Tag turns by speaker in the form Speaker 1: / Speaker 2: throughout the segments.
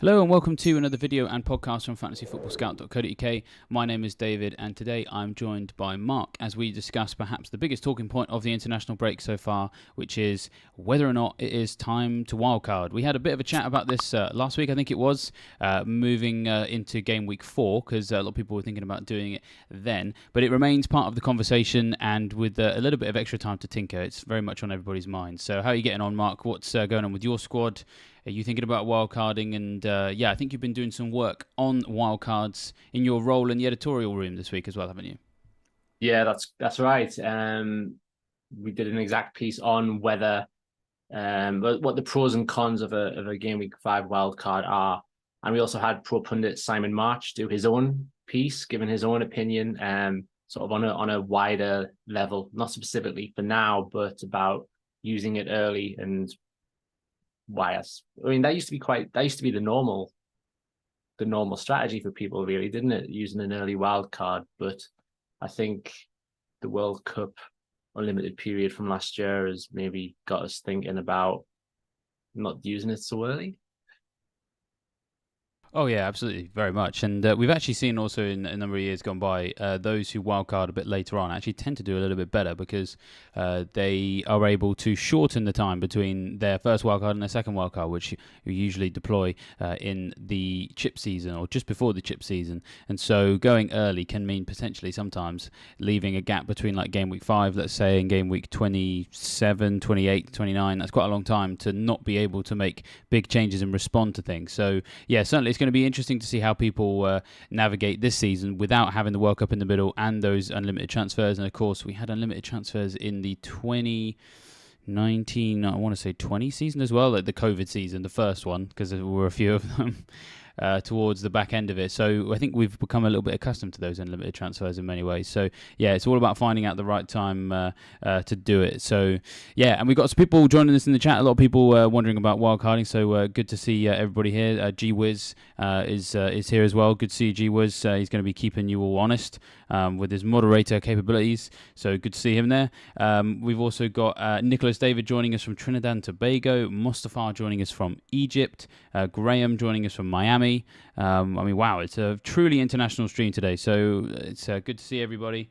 Speaker 1: Hello and welcome to another video and podcast from fantasyfootballscout.co.uk. My name is David and today I'm joined by Mark as we discuss perhaps the biggest talking point of the international break so far, which is whether or not it is time to wildcard. We had a bit of a chat about this last week, I think it was, moving into game week 4 because a lot of people were thinking about doing it then, but it remains part of the conversation and with a little bit of extra time to tinker, it's very much on everybody's mind. So how are you getting on, Mark? What's going on with your squad? Are you thinking about wildcarding? And I think you've been doing some work on wildcards in your role in the editorial room this week as well, haven't you?
Speaker 2: Yeah, that's right. We did an exact piece on whether what the pros and cons of a game week 5 wildcard are, and we also had pro pundit Simon March do his own piece, giving his own opinion, sort of on a wider level, not specifically for now, but about using it early and why. I mean, that used to be the normal strategy for people, really, didn't it? Using an early wild card, but I think the World Cup unlimited period from last year has maybe got us thinking about not using it so early.
Speaker 1: Oh yeah, absolutely, very much. And we've actually seen also in a number of years gone by, those who wildcard a bit later on actually tend to do a little bit better because they are able to shorten the time between their first wildcard and their second wildcard, which you usually deploy in the chip season or just before the chip season. And so going early can mean potentially sometimes leaving a gap between like game week 5, let's say, and game week 27, 28, 29. That's quite a long time to not be able to make big changes and respond to things. So yeah, certainly it's going to be interesting to see how people navigate this season without having the World Cup in the middle and those unlimited transfers. And of course, we had unlimited transfers in the 2019, I want to say 20 season as well, like the COVID season, the first one, because there were a few of them. Towards the back end of it. So I think we've become a little bit accustomed to those unlimited transfers in many ways. So yeah, it's all about finding out the right time to do it. So yeah, and we've got some people joining us in the chat. A lot of people wondering about wildcarding. So good to see everybody here. G-Wiz is here as well. Good to see you, G-Wiz. He's going to be keeping you all honest with his moderator capabilities. So good to see him there. We've also got Nicholas David joining us from Trinidad and Tobago. Mustafa joining us from Egypt. Graham joining us from Miami. Wow, it's a truly international stream today, so it's good to see everybody.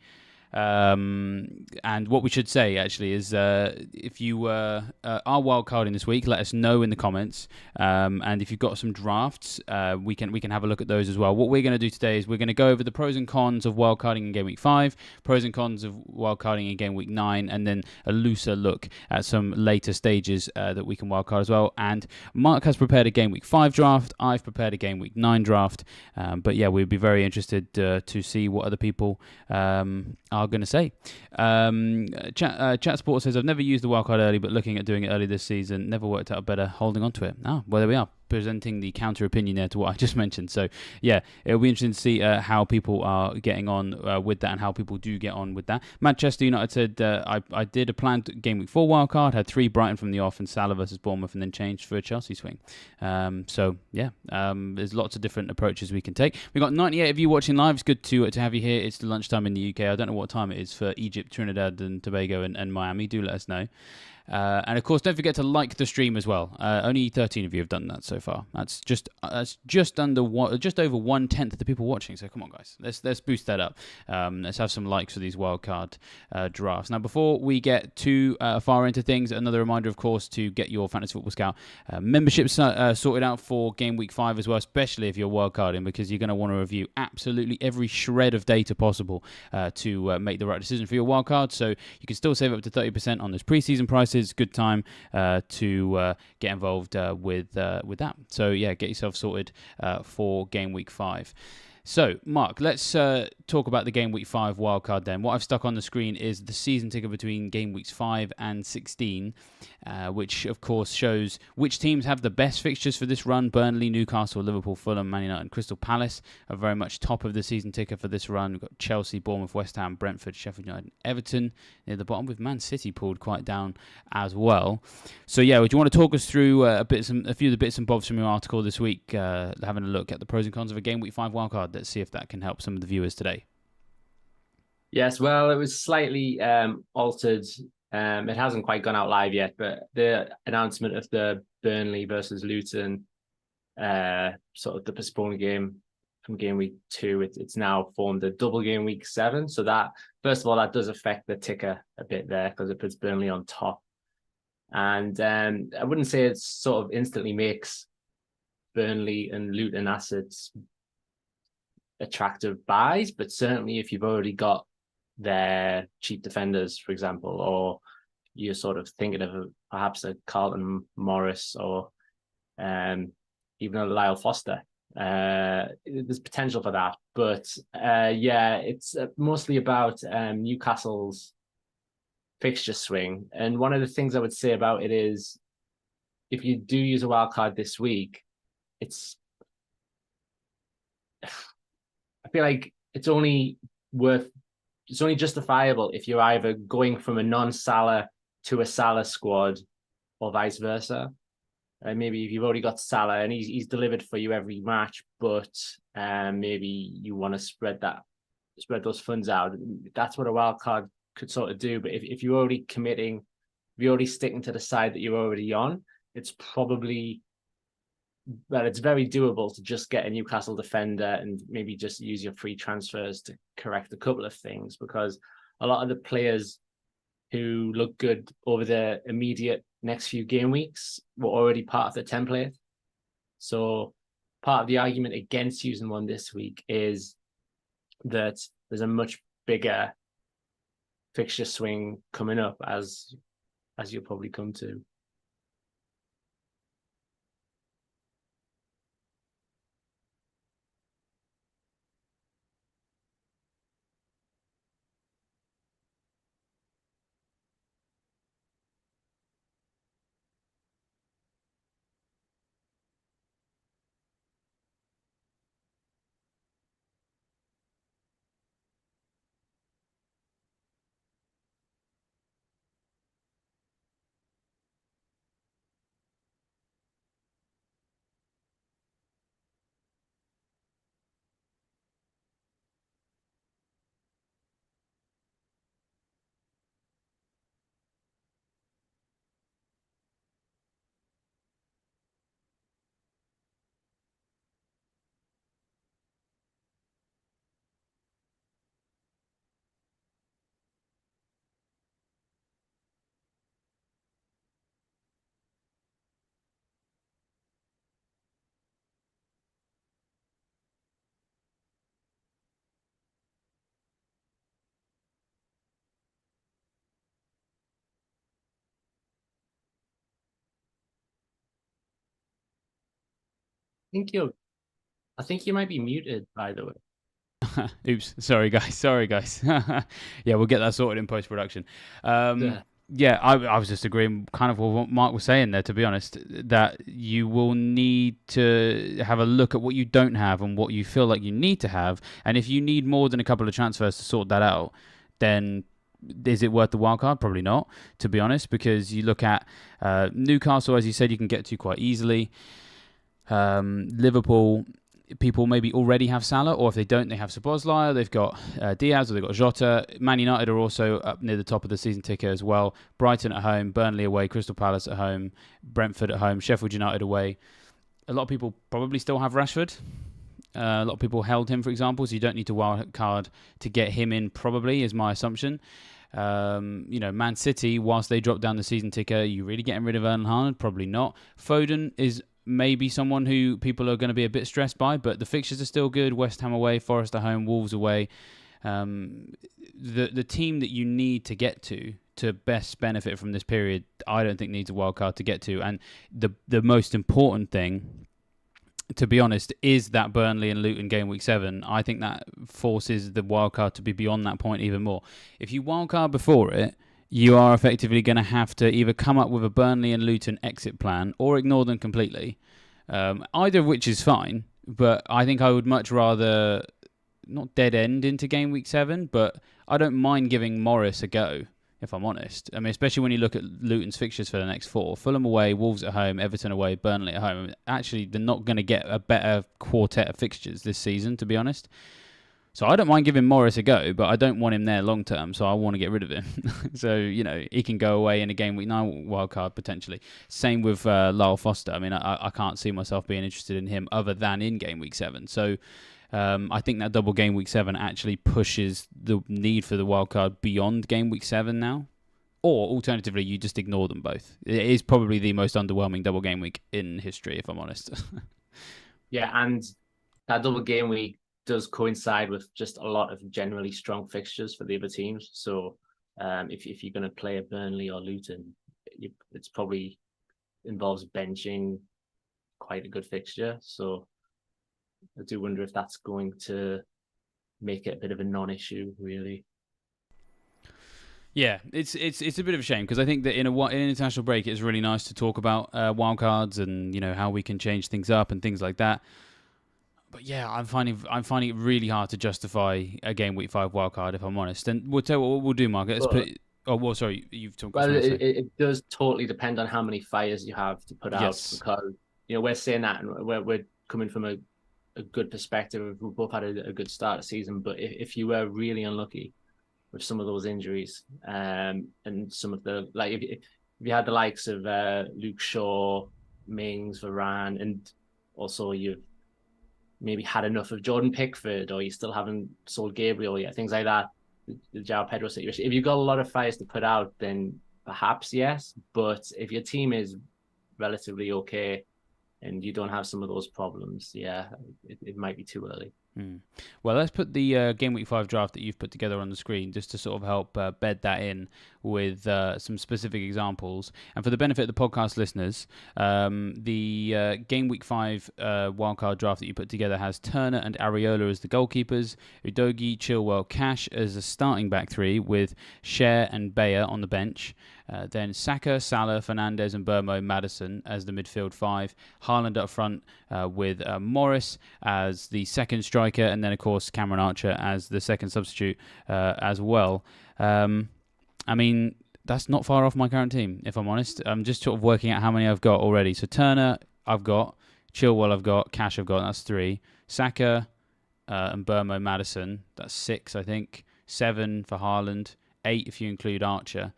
Speaker 1: And what we should say actually is if you are wildcarding this week, let us know in the comments. And if you've got some drafts, we can have a look at those as well. What we're going to do today is we're going to go over the pros and cons of wildcarding in game week 5, pros and cons of wildcarding in game week 9, and then a looser look at some later stages that we can wildcard as well. And Mark has prepared a game week 5 draft. I've prepared a game week 9 draft. But yeah, we'd be very interested to see what other people are going to say. Chat Sport says, I've never used the wildcard early, but looking at doing it early this season, never worked out better holding on to it. Well, there we are, presenting the counter opinion there to what I just mentioned. So yeah, it'll be interesting to see how people are getting on with that and how people do get on with that. Manchester United said, I did a planned game week 4 wildcard, had 3 Brighton from the off and Salah versus Bournemouth, and then changed for a Chelsea swing. There's lots of different approaches we can take. We've got 98 of you watching live. It's good to have you here. It's the lunchtime in the UK. I don't know what time it is for Egypt, Trinidad and Tobago and Miami. Do let us know. And of course, don't forget to like the stream as well. Only 13 of you have done that so far. That's just over 1/10 of the people watching. So come on, guys, let's boost that up. Let's have some likes for these wildcard drafts. Now, before we get too far into things, another reminder, of course, to get your Fantasy Football Scout membership sorted out for Game Week 5 as well, especially if you're wildcarding, because you're going to want to review absolutely every shred of data possible to make the right decision for your wildcard. So you can still save up to 30% on those preseason prices. Good time to get involved with that. So yeah, get yourself sorted for Game Week 5. So, Mark, let's talk about the Game Week 5 wildcard then. What I've stuck on the screen is the season ticker between Game Weeks 5 and 16, which, of course, shows which teams have the best fixtures for this run. Burnley, Newcastle, Liverpool, Fulham, Man United and Crystal Palace are very much top of the season ticker for this run. We've got Chelsea, Bournemouth, West Ham, Brentford, Sheffield United and Everton near the bottom, with Man City pulled quite down as well. So, yeah, would you want to talk us through a few of the bits and bobs from your article this week, having a look at the pros and cons of a Game Week 5 wildcard? Let's see if that can help some of the viewers today.
Speaker 2: Yes, well, it was slightly altered. It hasn't quite gone out live yet, but the announcement of the Burnley versus Luton sort of the postponed game from game week 2. It's now formed a double game week 7. So that, first of all, that does affect the ticker a bit there because it puts Burnley on top. And I wouldn't say it sort of instantly makes Burnley and Luton assets attractive buys, but certainly if you've already got their cheap defenders, for example, or you're sort of thinking of perhaps a Carlton Morris or even a Lyle Foster, there's potential for that. But yeah, it's mostly about Newcastle's fixture swing. And one of the things I would say about it is, if you do use a wild card this week, I feel like it's only justifiable if you're either going from a non-Salah to a Salah squad or vice versa. Maybe if you've already got Salah and he's delivered for you every match, but maybe you want to spread those funds out. That's what a wild card could sort of do. But if you're already committing, if you're already sticking to the side that you're already on, it's very doable to just get a Newcastle defender and maybe just use your free transfers to correct a couple of things, because a lot of the players who look good over the immediate next few game weeks were already part of the template. So part of the argument against using one this week is that there's a much bigger fixture swing coming up, as you'll probably come to. I think you might be muted, by the way.
Speaker 1: Oops, sorry guys. Yeah, we'll get that sorted in post-production. Yeah, I was just agreeing kind of with what Mark was saying there, to be honest, that you will need to have a look at what you don't have and what you feel like you need to have. And if you need more than a couple of transfers to sort that out, then is it worth the wild card? Probably not, to be honest, because you look at Newcastle, as you said, you can get to quite easily. Liverpool, people maybe already have Salah, or if they don't, they have Szoboszlai, they've got Diaz, or they've got Jota. Man United are also up near the top of the season ticker as well. Brighton at home, Burnley away, Crystal Palace at home, Brentford at home, Sheffield United away. A lot of people probably still have Rashford. A lot of people held him, for example, so you don't need to wild card to get him in, probably, is my assumption. Man City, whilst they drop down the season ticker, you really getting rid of Erling Haaland? Probably not. Foden is maybe someone who people are going to be a bit stressed by, but the fixtures are still good. West Ham away, Forest at home, Wolves away. The team that you need to get to best benefit from this period, I don't think needs a wild card to get to. And the most important thing, to be honest, is that Burnley and Luton game week 7. I think that forces the wild card to be beyond that point even more. If you wild card before it, you are effectively going to have to either come up with a Burnley and Luton exit plan or ignore them completely. Either of which is fine, but I think I would much rather not dead end into game week 7, but I don't mind giving Morris a go, if I'm honest. I mean, especially when you look at Luton's fixtures for the next 4. Fulham away, Wolves at home, Everton away, Burnley at home. Actually, they're not going to get a better quartet of fixtures this season, to be honest. So I don't mind giving Morris a go, but I don't want him there long term, so I want to get rid of him. So, he can go away in a game week 9 wildcard potentially. Same with Lyle Foster. I mean, I can't see myself being interested in him other than in game week 7. So I think that double game week 7 actually pushes the need for the wildcard beyond game week 7 now. Or alternatively, you just ignore them both. It is probably the most underwhelming double game week in history, if I'm honest.
Speaker 2: Yeah, and that double game week does coincide with just a lot of generally strong fixtures for the other teams. So if you're going to play a Burnley or Luton, it's probably involves benching quite a good fixture. So I do wonder if that's going to make it a bit of a non-issue, really.
Speaker 1: Yeah, it's a bit of a shame because I think that in an international break, it's really nice to talk about wildcards and how we can change things up and things like that. But yeah, I'm finding it really hard to justify a game week 5 wildcard, if I'm honest. And we'll tell you what we'll do, Mark. Let's put. Oh, well, sorry, you've talked.
Speaker 2: Well, it does totally depend on how many fires you have to put out, because we're saying that and we're coming from a good perspective. We've both had a good start of the season, but if you were really unlucky with some of those injuries, and some of the, like, if you had the likes of Luke Shaw, Mings, Varane, and also you've maybe had enough of Jordan Pickford, or you still haven't sold Gabriel yet, things like that, the João Pedro situation. If you've got a lot of fires to put out, then perhaps yes. But if your team is relatively okay and you don't have some of those problems, yeah, it might be too early.
Speaker 1: Well, let's put the Game Week 5 draft that you've put together on the screen just to sort of help bed that in with some specific examples. And for the benefit of the podcast listeners, the Game Week 5 wildcard draft that you put together has Turner and Areola as the goalkeepers, Udogie, Chilwell, Cash as a starting back three with Cher and Bayer on the bench. Then Saka, Salah, Fernandes and Burmo, Maddison as the midfield 5. Haaland up front with Morris as the second striker. And then, of course, Cameron Archer as the second substitute as well. I mean, that's not far off my current team, if I'm honest. I'm just sort of working out how many I've got already. So Turner, I've got. Chilwell, I've got. Cash, I've got. That's 3. Saka and Burmo, Maddison. That's 6, I think. 7 for Haaland. 8 if you include Archer.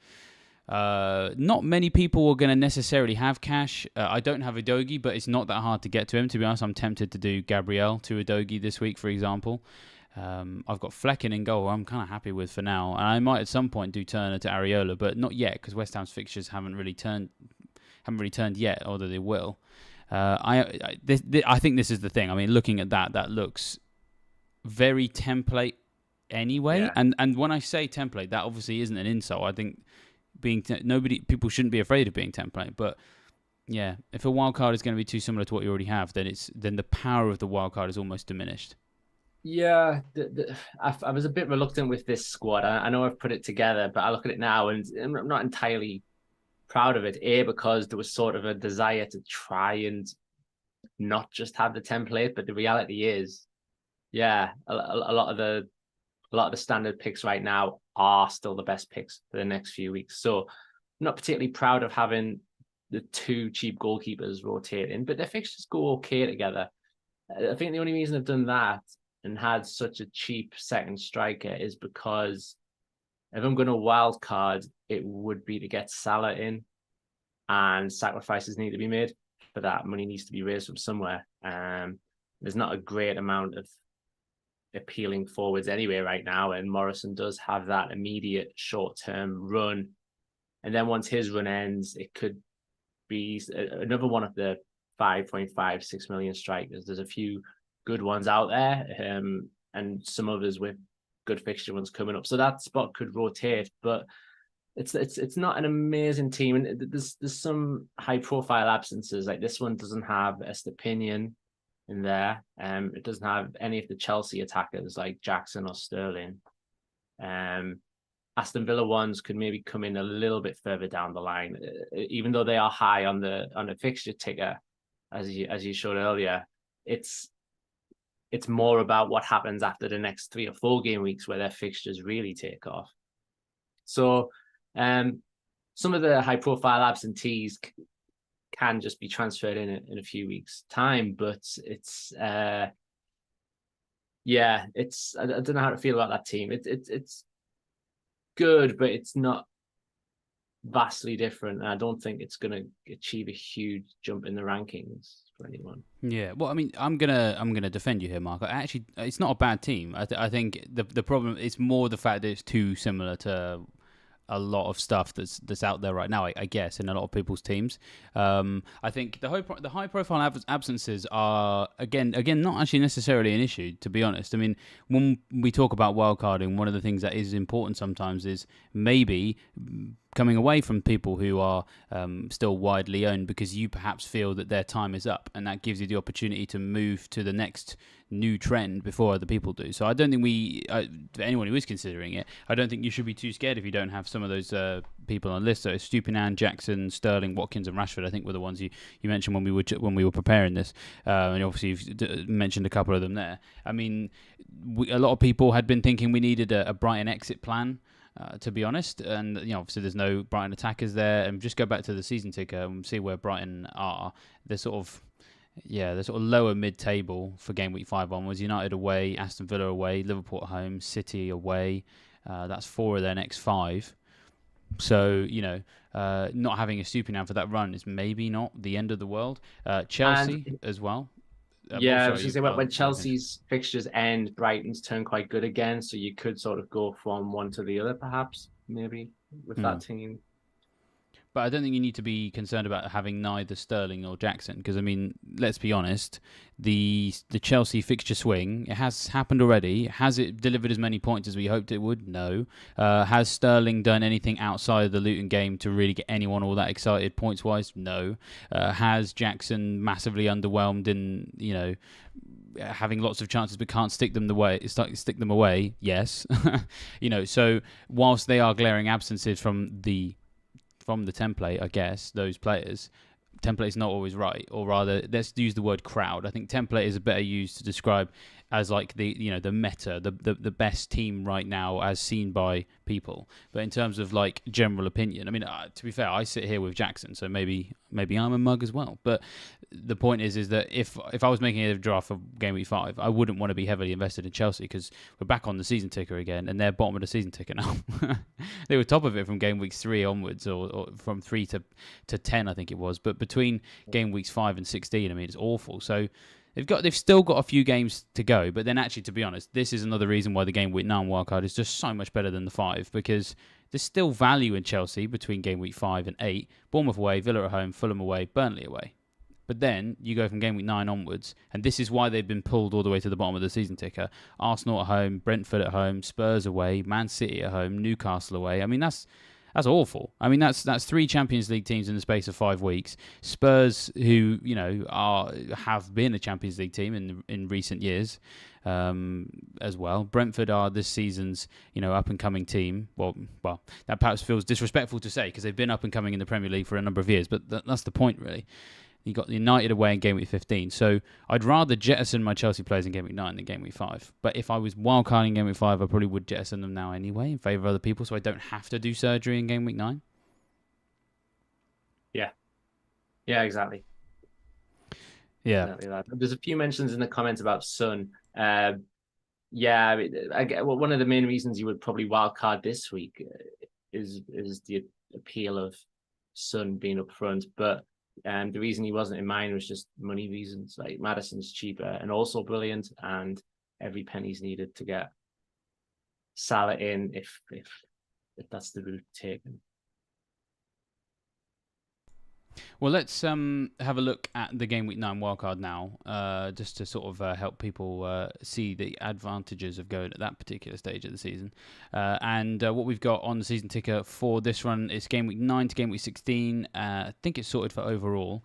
Speaker 1: Not many people are going to necessarily have Cash. I don't have Udogie, but it's not that hard to get to him. To be honest, I'm tempted to do Gabriel to Udogie this week, for example. I've got Flecken in goal. I'm kind of happy with for now, and I might at some point do Turner to Areola, but not yet because West Ham's fixtures haven't really turned yet, although they will. I think this is the thing. I mean, looking at that looks very template anyway. Yeah. And when I say template, that obviously isn't an insult. I think people shouldn't be afraid of being template, but yeah, if a wild card is going to be too similar to what you already have, then the power of the wild card is almost diminished.
Speaker 2: Yeah, I was a bit reluctant with this squad. I know I've put it together, but I look at it now and I'm not entirely proud of it. Because there was sort of a desire to try and not just have the template, but the reality is, yeah, a lot of the standard picks right now are still the best picks for the next few weeks. So I'm not particularly proud of having the 2 cheap goalkeepers rotating, but their fixtures go okay together. I think the only reason I've done that and had such a cheap second striker is because if I'm going to wild card, it would be to get Salah in, and sacrifices need to be made for that. Money needs to be raised from somewhere. There's not a great amount of appealing forwards anyway right now, and Morrison does have that immediate short-term run, and then once his run ends, it could be another one of the 5.56 million strikers. There's a few good ones out there, and some others with good fixture ones coming up, so that spot could rotate. But it's not an amazing team, and there's some high profile absences. Like this one doesn't have Estepinian in there. It doesn't have any of the Chelsea attackers like Jackson or Sterling. Aston Villa ones could maybe come in a little bit further down the line, even though they are high on the fixture ticker, as you showed earlier. It's more about what happens after the next 3 or 4 game weeks where their fixtures really take off. So some of the high profile absentees can just be transferred in a few weeks' time, but it's Yeah, I don't know how to feel about that team. It's good, but it's not vastly different. And I don't think it's going to achieve a huge jump in the rankings for anyone.
Speaker 1: Yeah, well, I mean, I'm gonna defend you here, Mark. Actually, it's not a bad team. I think the problem is more the fact that it's too similar to a lot of stuff that's out there right now. I guess in a lot of people's teams. I think the high profile absences are again not actually necessarily an issue. To be honest, I mean, when we talk about wildcarding, one of the things that is important sometimes is maybe coming away from people who are still widely owned because you perhaps feel that their time is up, and that gives you the opportunity to move to the next new trend before other people do. So I don't think for anyone who is considering it, I don't think you should be too scared if you don't have some of those people on the list. So Stupinan, Jackson, Sterling, Watkins, and Rashford, I think, were the ones you mentioned when we were preparing this, and obviously you've mentioned a couple of them there. I mean, a lot of people had been thinking we needed a Brighton exit plan. To be honest, and obviously there's no Brighton attackers there, and just go back to the season ticker and see where Brighton are. They're sort of lower mid-table for game week 5 onwards. United away, Aston Villa away, Liverpool at home, City away. That's 4 of their next 5. So not having a Stupinan for that run is maybe not the end of the world. Chelsea as well.
Speaker 2: Yeah, I was going to say when Chelsea's fixtures end, Brighton's turn quite good again, so you could sort of go from one to the other, perhaps, maybe, with that team.
Speaker 1: But I don't think you need to be concerned about having neither Sterling or Jackson, because, I mean, let's be honest, the Chelsea fixture swing, it has happened already. Has it delivered as many points as we hoped it would? No. Has Sterling done anything outside of the Luton game to really get anyone all that excited points-wise? No. Has Jackson massively underwhelmed in, having lots of chances but can't stick them away? Yes. So whilst they are glaring absences from the template, I guess, those players, template's not always right, or rather, let's use the word crowd. I think template is a better use to describe as like the meta, the best team right now as seen by people. But in terms of like general opinion, I mean, to be fair, I sit here with Jackson, so maybe I'm a mug as well. But the point is that if I was making a draft for game week 5, I wouldn't want to be heavily invested in Chelsea because we're back on the season ticker again, and they're bottom of the season ticker now. They were top of it from game weeks 3 onwards, or from 3 to 10, I think it was. But between game weeks 5 and 16, I mean, it's awful. So they've still got a few games to go, but then actually, to be honest, this is another reason why the game week 9 wildcard is just so much better than the 5, because there's still value in Chelsea between game week 5 and 8. Bournemouth away, Villa at home, Fulham away, Burnley away. But then you go from game week 9 onwards, and this is why they've been pulled all the way to the bottom of the season ticker. Arsenal at home, Brentford at home, Spurs away, Man City at home, Newcastle away. I mean, that's awful. I mean, that's 3 Champions League teams in the space of 5 weeks. Spurs, who have been a Champions League team in recent years, as well. Brentford are this season's up and coming team. Well, that perhaps feels disrespectful to say because they've been up and coming in the Premier League for a number of years, but that's the point really. You got United away in game week 15. So I'd rather jettison my Chelsea players in game week 9 than game week 5. But if I was wildcarding game week 5, I probably would jettison them now anyway in favour of other people, so I don't have to do surgery in game week 9.
Speaker 2: Yeah, exactly.
Speaker 1: Yeah.
Speaker 2: Exactly that. There's a few mentions in the comments about Son. Yeah, I mean, one of the main reasons you would probably wildcard this week is the appeal of Son being up front, but the reason he wasn't in mine was just money reasons. Like Maddison's cheaper and also brilliant, and every penny's needed to get Salah in if that's the route taken.
Speaker 1: Well, let's have a look at the Game Week 9 wildcard now, just to sort of help people see the advantages of going at that particular stage of the season. And what we've got on the season ticker for this run is Game Week 9 to Game Week 16. I think it's sorted for overall.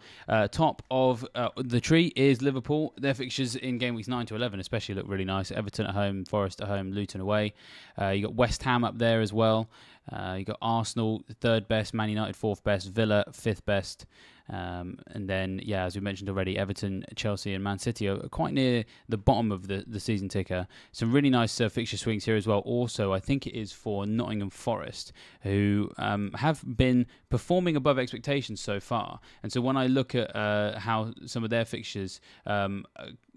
Speaker 1: Top of the tree is Liverpool. Their fixtures in Game Weeks 9 to 11 especially look really nice. Everton at home, Forest at home, Luton away. You got West Ham up there as well. You got Arsenal third best, Man United fourth best, Villa fifth best, And then, yeah, as we mentioned already, Everton, Chelsea, and Man City are quite near the bottom of the season ticker. Some really nice fixture swings here as well. Also, I think it is for Nottingham Forest, who have been performing above expectations so far. And so when I look at how some of their fixtures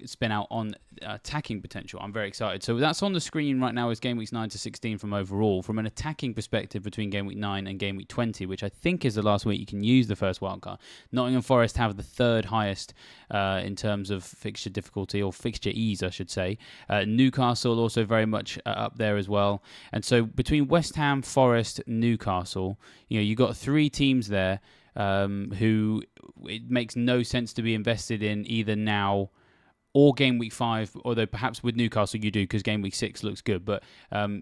Speaker 1: spin out on attacking potential, I'm very excited. So that's on the screen right now is game weeks 9 to 16 from overall. From an attacking perspective between game week 9 and game week 20, which I think is the last week you can use the first wildcard, Nottingham Forest have the third highest in terms of fixture difficulty, or fixture ease, I should say. Newcastle also very much up there as well. And so between West Ham, Forest, Newcastle, you got three teams there who it makes no sense to be invested in either now or game week 5, although perhaps with Newcastle you do because game week 6 looks good. But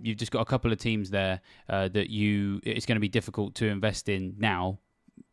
Speaker 1: you've just got a couple of teams there that it's going to be difficult to invest in now.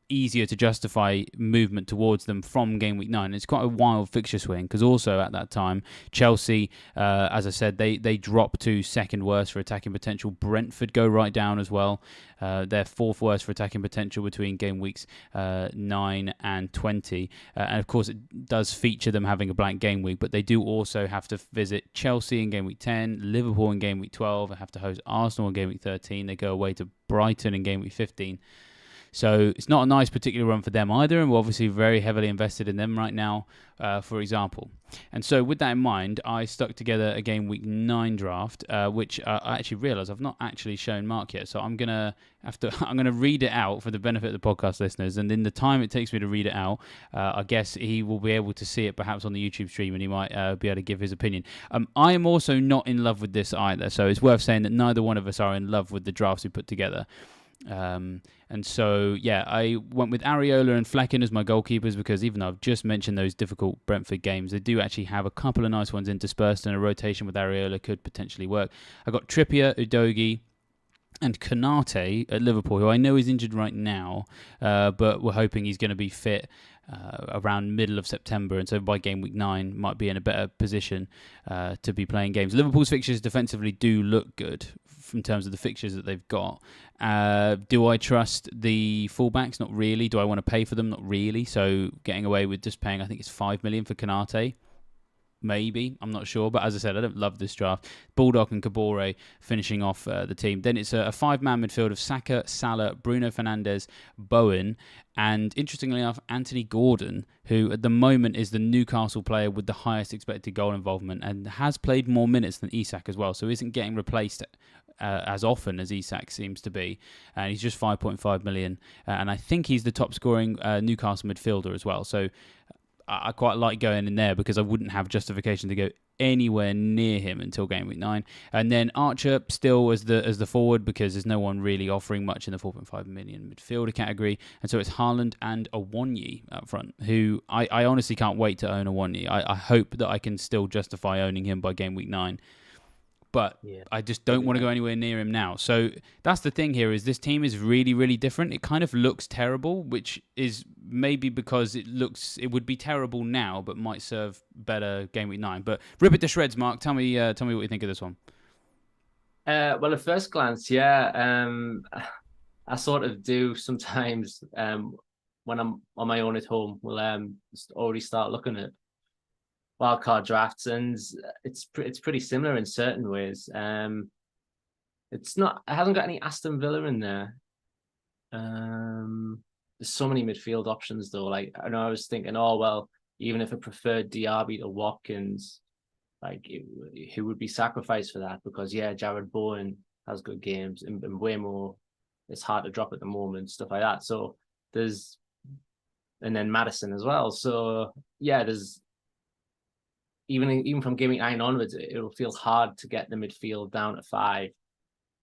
Speaker 1: Easier to justify movement towards them from game week 9. It's quite a wild fixture swing because also at that time Chelsea, as I said, they drop to second worst for attacking potential. Brentford go right down as well. They're fourth worst for attacking potential between game weeks 9 and 20. And of course it does feature them having a blank game week, but they do also have to visit Chelsea in game week 10, Liverpool in game week 12, and have to host Arsenal in game week 13. They go away to Brighton in game week 15. So it's not a nice particular run for them either, and we're obviously very heavily invested in them right now, for example. And so with that in mind, I stuck together a game week 9 draft, which I actually realised I've not actually shown Mark yet. So I'm gonna read it out for the benefit of the podcast listeners, and in the time it takes me to read it out, I guess he will be able to see it perhaps on the YouTube stream, and he might be able to give his opinion. I am also not in love with this either, so it's worth saying that neither one of us are in love with the drafts we put together. And so, yeah, I went with Areola and Flecken as my goalkeepers because even though I've just mentioned those difficult Brentford games, they do actually have a couple of nice ones interspersed, and a rotation with Areola could potentially work. I got Trippier, Udogie, and Konate at Liverpool, who I know is injured right now, but we're hoping he's going to be fit around middle of September, and so by game week 9 might be in a better position to be playing games. Liverpool's fixtures defensively do look good in terms of the fixtures that they've got. Do I trust the fullbacks? Not really. Do I want to pay for them? Not really. So getting away with just paying, I think it's $5 million for Konate. Maybe, I'm not sure, but as I said, I don't love this draft. Bulldog and Kabore finishing off the team. Then it's a five-man midfield of Saka, Salah, Bruno Fernandes, Bowen, and interestingly enough, Anthony Gordon, who at the moment is the Newcastle player with the highest expected goal involvement and has played more minutes than Isak as well, so isn't getting replaced as often as Isak seems to be, and he's just 5.5 million, and I think he's the top scoring Newcastle midfielder as well, so I quite like going in there because I wouldn't have justification to go anywhere near him until game week 9. And then Archer still as the forward because there's no one really offering much in the 4.5 million midfielder category. And so it's Haaland and Awoniyi up front, who I honestly can't wait to own Awoniyi. I hope that I can still justify owning him by game week 9. But yeah, I just don't want to go anywhere near him now. So that's the thing here is this team is really, really different. It kind of looks terrible, which is maybe because it would be terrible now, but might serve better game week 9. But rip it to shreds, Mark. Tell me what you think of this one.
Speaker 2: Well, at first glance, yeah, I sort of do sometimes when I'm on my own at home. We'll just already start looking at wildcard drafts, and it's pretty similar in certain ways. It hasn't got any Aston Villa in there. There's so many midfield options though. Like I know I was thinking, oh well, even if I preferred Diaby to Watkins, like who would be sacrificed for that? Because yeah, Jared Bowen has good games, and Mbeumo, it's hard to drop at the moment, stuff like that. So and then Maddison as well. So yeah, there's. Even from game week 9 onwards, it'll feel hard to get the midfield down to 5.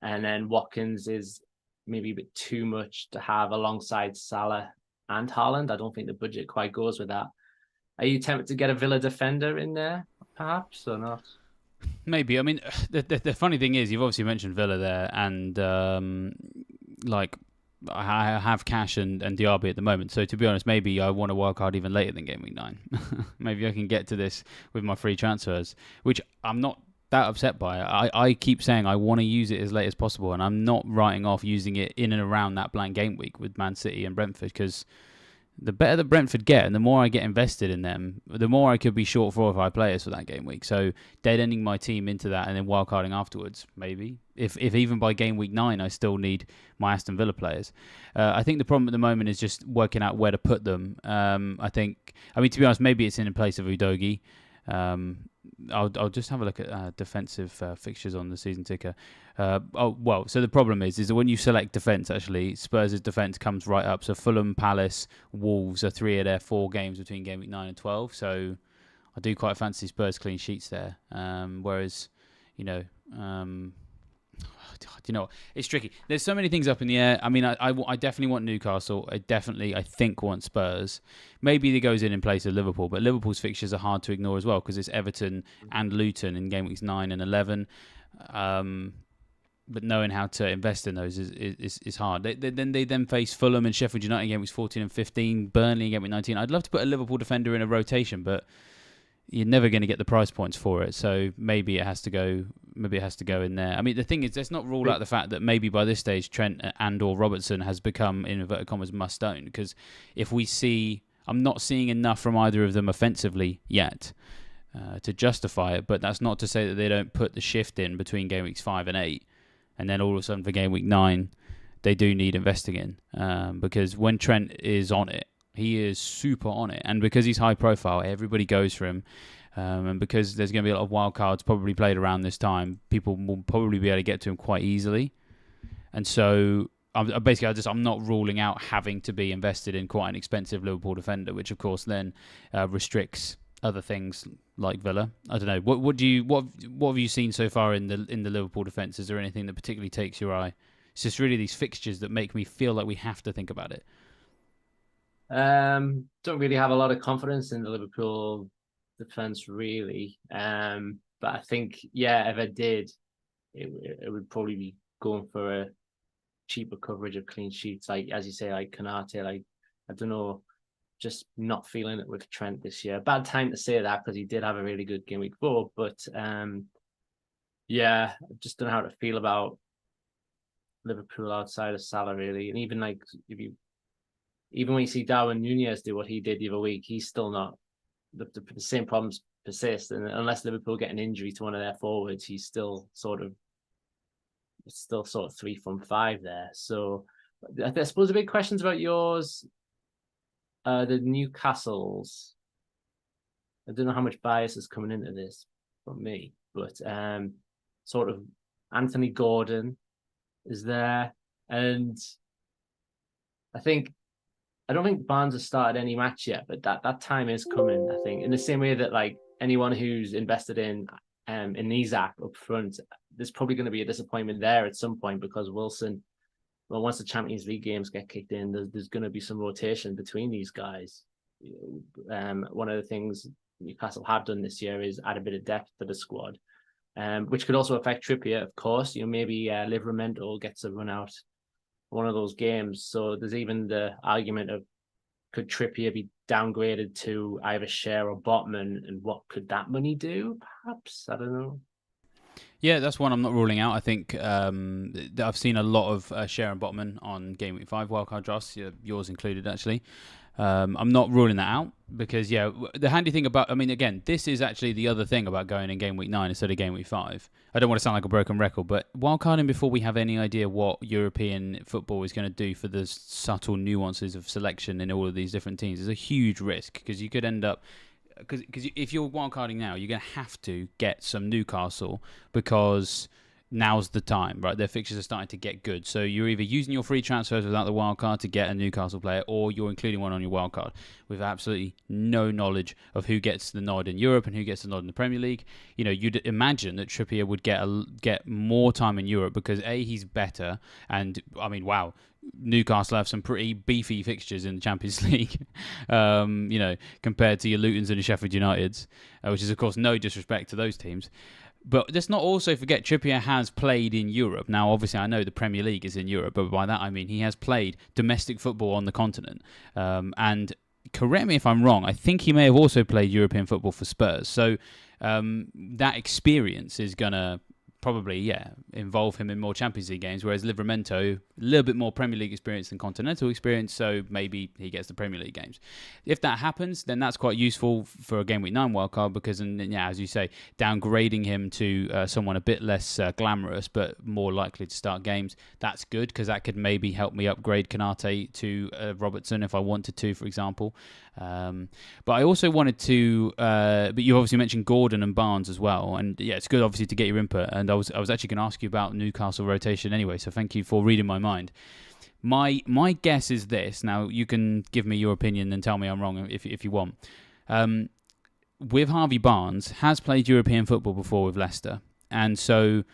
Speaker 2: And then Watkins is maybe a bit too much to have alongside Salah and Haaland. I don't think the budget quite goes with that. Are you tempted to get a Villa defender in there, perhaps, or not?
Speaker 1: Maybe. I mean, the funny thing is, you've obviously mentioned Villa there, and I have Cash and Diaby at the moment, so to be honest, maybe I want a wildcard even later than game week 9. Maybe I can get to this with my free transfers, which I'm not that upset by. I keep saying I want to use it as late as possible, and I'm not writing off using it in and around that blank game week with Man City and Brentford because the better that Brentford get, and the more I get invested in them, the more I could be short 4 or 5 players for that game week. So dead ending my team into that and then wildcarding afterwards, maybe. If even by game week 9 I still need my Aston Villa players. I think the problem at the moment is just working out where to put them. To be honest, maybe it's in place of Udogie. I'll just have a look at defensive fixtures on the season ticker. So the problem is that when you select defence, actually, Spurs' defence comes right up. So Fulham, Palace, Wolves are 3 of their 4 games between game week 9 and 12. So I do quite fancy Spurs clean sheets there. Whereas, it's tricky. There's so many things up in the air. I mean, I definitely want Newcastle. I think want Spurs. Maybe it goes in place of Liverpool, but Liverpool's fixtures are hard to ignore as well because it's Everton and Luton in game weeks 9 and 11. But knowing how to invest in those is hard. They then face Fulham and Sheffield United in game weeks 14 and 15, Burnley in game week 19. I'd love to put a Liverpool defender in a rotation, but you're never going to get the price points for it. So maybe it has to go. Maybe it has to go in there. I mean, the thing is, let's not rule out the fact that maybe by this stage Trent and/or Robertson has become, in inverted commas, must own. Because if we see, I'm not seeing enough from either of them offensively yet to justify it. But that's not to say that they don't put the shift in between game weeks 5 and 8, and then all of a sudden for game week 9, they do need investing in. Because when Trent is on it, he is super on it, and because he's high profile, everybody goes for him. And because there's going to be a lot of wild cards probably played around this time, people will probably be able to get to him quite easily. And so, I'm not ruling out having to be invested in quite an expensive Liverpool defender, which of course then restricts other things like Villa. I don't know. What have you seen so far in the Liverpool defence? Is there anything that particularly takes your eye? It's just really these fixtures that make me feel like we have to think about it.
Speaker 2: Don't really have a lot of confidence in the Liverpool defense, really. But I think, if I did, it would probably be going for a cheaper coverage of clean sheets, like as you say, like Konate. Like, I don't know, just not feeling it with Trent this year. Bad time to say that because he did have a really good game week 4, but I just don't know how to feel about Liverpool outside of Salah, really. And even like even when you see Darwin Núñez do what he did the other week, he's still not. The same problems persist, and unless Liverpool get an injury to one of their forwards, he's still sort of 3 from 5 there. So I suppose the big questions about yours, the Newcastles. I don't know how much bias is coming into this from me, but sort of Anthony Gordon is there, and I don't think Barnes has started any match yet, but that time is coming, I think. In the same way that like anyone who's invested in Isak up front, there's probably going to be a disappointment there at some point because Wilson, well, once the Champions League games get kicked in, there's going to be some rotation between these guys. One of the things Newcastle have done this year is add a bit of depth to the squad, which could also affect Trippier, of course. Maybe Livramento gets a run out one of those games. So there's even the argument of, could Trippier be downgraded to either Schär or Botman, and what could that money do? Perhaps, I don't know.
Speaker 1: Yeah, that's one I'm not ruling out. I think I've seen a lot of Schär and Botman on Game Week 5 wildcard drafts, yours included, actually. I'm not ruling that out because, the handy thing about, again, this is actually the other thing about going in Game Week 9 instead of Game Week 5. I don't want to sound like a broken record, but wildcarding before we have any idea what European football is going to do for the subtle nuances of selection in all of these different teams is a huge risk because you could end up, because if you're wildcarding now, you're going to have to get some Newcastle because now's the time, right? Their fixtures are starting to get good. So you're either using your free transfers without the wildcard to get a Newcastle player, or you're including one on your wildcard with absolutely no knowledge of who gets the nod in Europe and who gets the nod in the Premier League. You'd imagine that Trippier would get more time in Europe because A, he's better, and wow, Newcastle have some pretty beefy fixtures in the Champions League, compared to your Lutons and your Sheffield Uniteds, which is, of course, no disrespect to those teams. But let's not also forget Trippier has played in Europe. Now, obviously, I know the Premier League is in Europe, but by that I mean he has played domestic football on the continent. And correct me if I'm wrong, I think he may have also played European football for Spurs. So that experience is going to probably involve him in more Champions League games, whereas Livramento, a little bit more Premier League experience than continental experience, so maybe he gets the Premier League games. If that happens, then that's quite useful for a Game Week 9 wildcard, because, as you say, downgrading him to someone a bit less glamorous but more likely to start games, that's good, because that could maybe help me upgrade Konate to Robertson if I wanted to, for example. But I also wanted to, but you obviously mentioned Gordon and Barnes as well, and it's good obviously to get your input. And I was actually going to ask you about Newcastle rotation anyway, so thank you for reading my mind. My guess is this. Now you can give me your opinion and tell me I'm wrong if you want. With Harvey Barnes has played European football before with Leicester, and so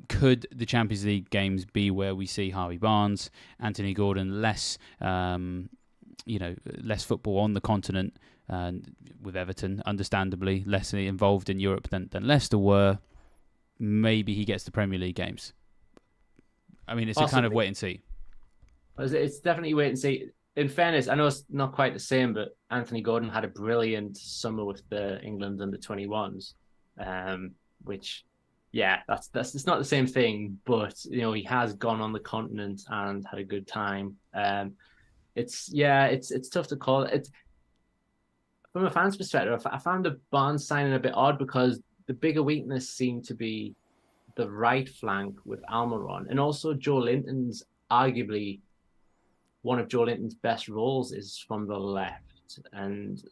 Speaker 1: could the Champions League games be where we see Harvey Barnes, Anthony Gordon less football on the continent, with Everton, understandably, less involved in Europe than Leicester were. Maybe he gets the Premier League games. I mean, it's a kind of wait and see.
Speaker 2: It's definitely wait and see. In fairness, I know it's not quite the same, but Anthony Gordon had a brilliant summer with the England under-21s, which, that's it's not the same thing, but he has gone on the continent and had a good time. It's tough to call it. From a fan's perspective, I found the Barnes signing a bit odd, because the bigger weakness seemed to be the right flank with Almiron, and also Joe Linton's arguably one of Joe Linton's best roles is from the left, and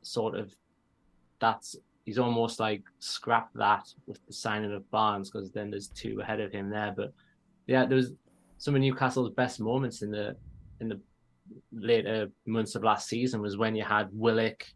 Speaker 2: sort of he's almost like scrapped that with the signing of Barnes, because then there's two ahead of him there. But there was some of Newcastle's best moments in the later months of last season was when you had Willock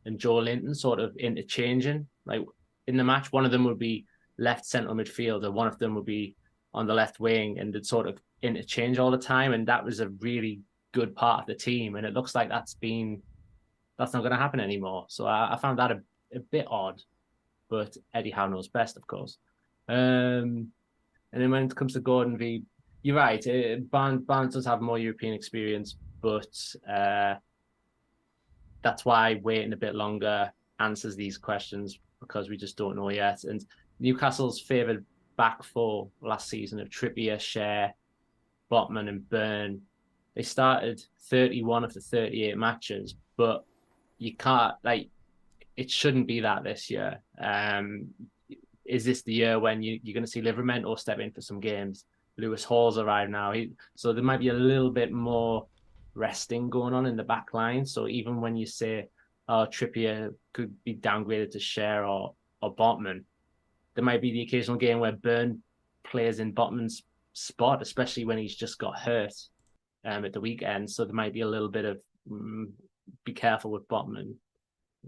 Speaker 2: and Joe Linton sort of interchanging. Like in the match, one of them would be left central midfielder, one of them would be on the left wing, and they'd sort of interchange all the time. And that was a really good part of the team. And it looks like that's not going to happen anymore. So I found that a bit odd, but Eddie Howe knows best, of course. And then when it comes to Gordon v, you're right. Barnes does have more European experience, but that's why waiting a bit longer answers these questions, because we just don't know yet. And Newcastle's favoured back four last season of Trippier, Schär, Botman and Byrne. They started 31 of the 38 matches, but you can't, it shouldn't be that this year. Is this the year when you're going to see Livramento step in for some games? Lewis Hall's arrived now. So there might be a little bit more resting going on in the back line. So even when you say, Trippier could be downgraded to Schär or Botman, there might be the occasional game where Byrne plays in Botman's spot, especially when he's just got hurt at the weekend. So there might be a little bit of be careful with Botman.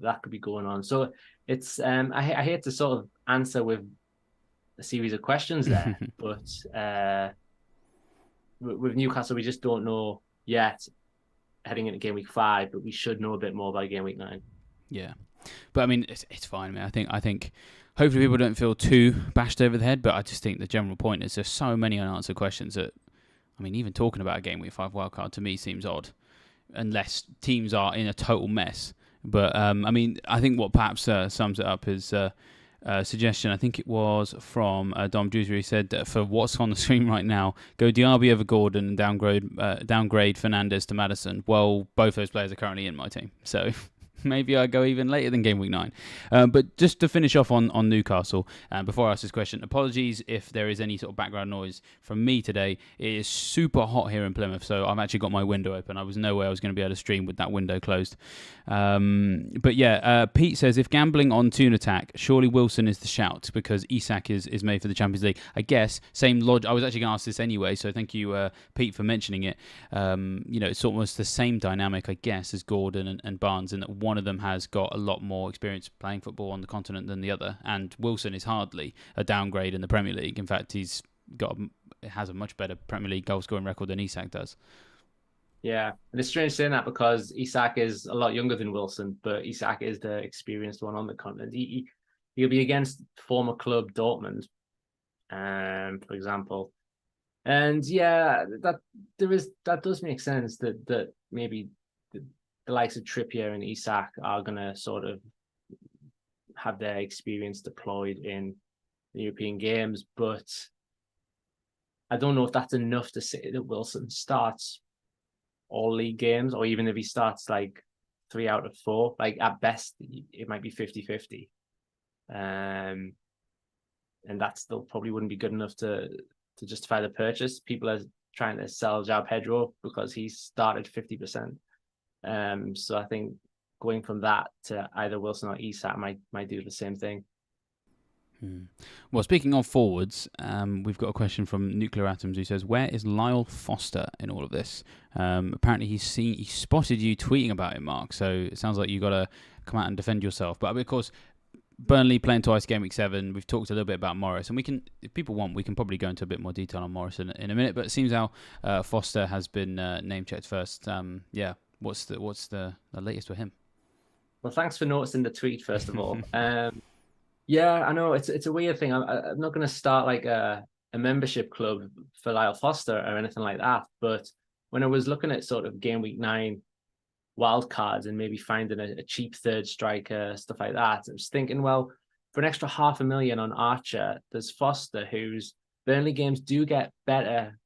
Speaker 2: That could be going on. So it's I hate to sort of answer with a series of questions there, but with Newcastle, we just don't know yet heading into game week 5, but we should know a bit more by game week 9.
Speaker 1: Yeah, but I mean, it's fine, man. I think hopefully people don't feel too bashed over the head, but I just think the general point is there's so many unanswered questions that, I mean, even talking about a game week 5 wildcard to me seems odd, unless teams are in a total mess. But I mean, I think what perhaps sums it up is a suggestion. I think it was from Dom Juicer. He said, for what's on the screen right now, go Diaby over Gordon and downgrade Fernandes to Maddison. Well, both those players are currently in my team, so maybe I go even later than game week 9. But just to finish off on Newcastle, before I ask this question, apologies if there is any sort of background noise from me today. It is super hot here in Plymouth, so I've actually got my window open. I was no way I was going to be able to stream with that window closed. But yeah, Pete says, if gambling on Toon Attack, surely Wilson is the shout, because Isak is made for the Champions League. I guess, same logic. I was actually going to ask this anyway, so thank you, Pete, for mentioning it. It's almost the same dynamic, I guess, as Gordon and Barnes, in that one of them has got a lot more experience playing football on the continent than the other, and Wilson is hardly a downgrade in the Premier League. In fact, has a much better Premier League goal scoring record than Isak does.
Speaker 2: Yeah, and it's strange saying that, because Isak is a lot younger than Wilson, but Isak is the experienced one on the continent. He'll be against former club Dortmund, for example, and yeah, that does make sense that maybe the likes of Trippier and Isak are going to sort of have their experience deployed in the European games, but I don't know if that's enough to say that Wilson starts all league games, or even if he starts like 3 out of 4, like at best, it might be 50-50. And that still probably wouldn't be good enough to justify the purchase. People are trying to sell João Pedro because he started 50%. So I think going from that to either Wilson or Isak might do the same thing.
Speaker 1: Well, speaking of forwards, we've got a question from Nuclear Atoms who says, where is Lyle Foster in all of this? Apparently he spotted you tweeting about him, Mark, so it sounds like you got to come out and defend yourself. But of course, Burnley playing twice game week 7. We've talked a little bit about Morris, and we can, if people want, we can probably go into a bit more detail on Morris in a minute. But it seems how Foster has been name checked first. What's the latest with him?
Speaker 2: Well, thanks for noticing the tweet first of all. Yeah, I know it's a weird thing. I'm not going to start like a membership club for Lyle Foster or anything like that. But when I was looking at sort of game week 9 wild cards and maybe finding a cheap third striker, stuff like that, I was thinking, well, for an extra $500,000 on Archer, there's Foster, whose Burnley games do get better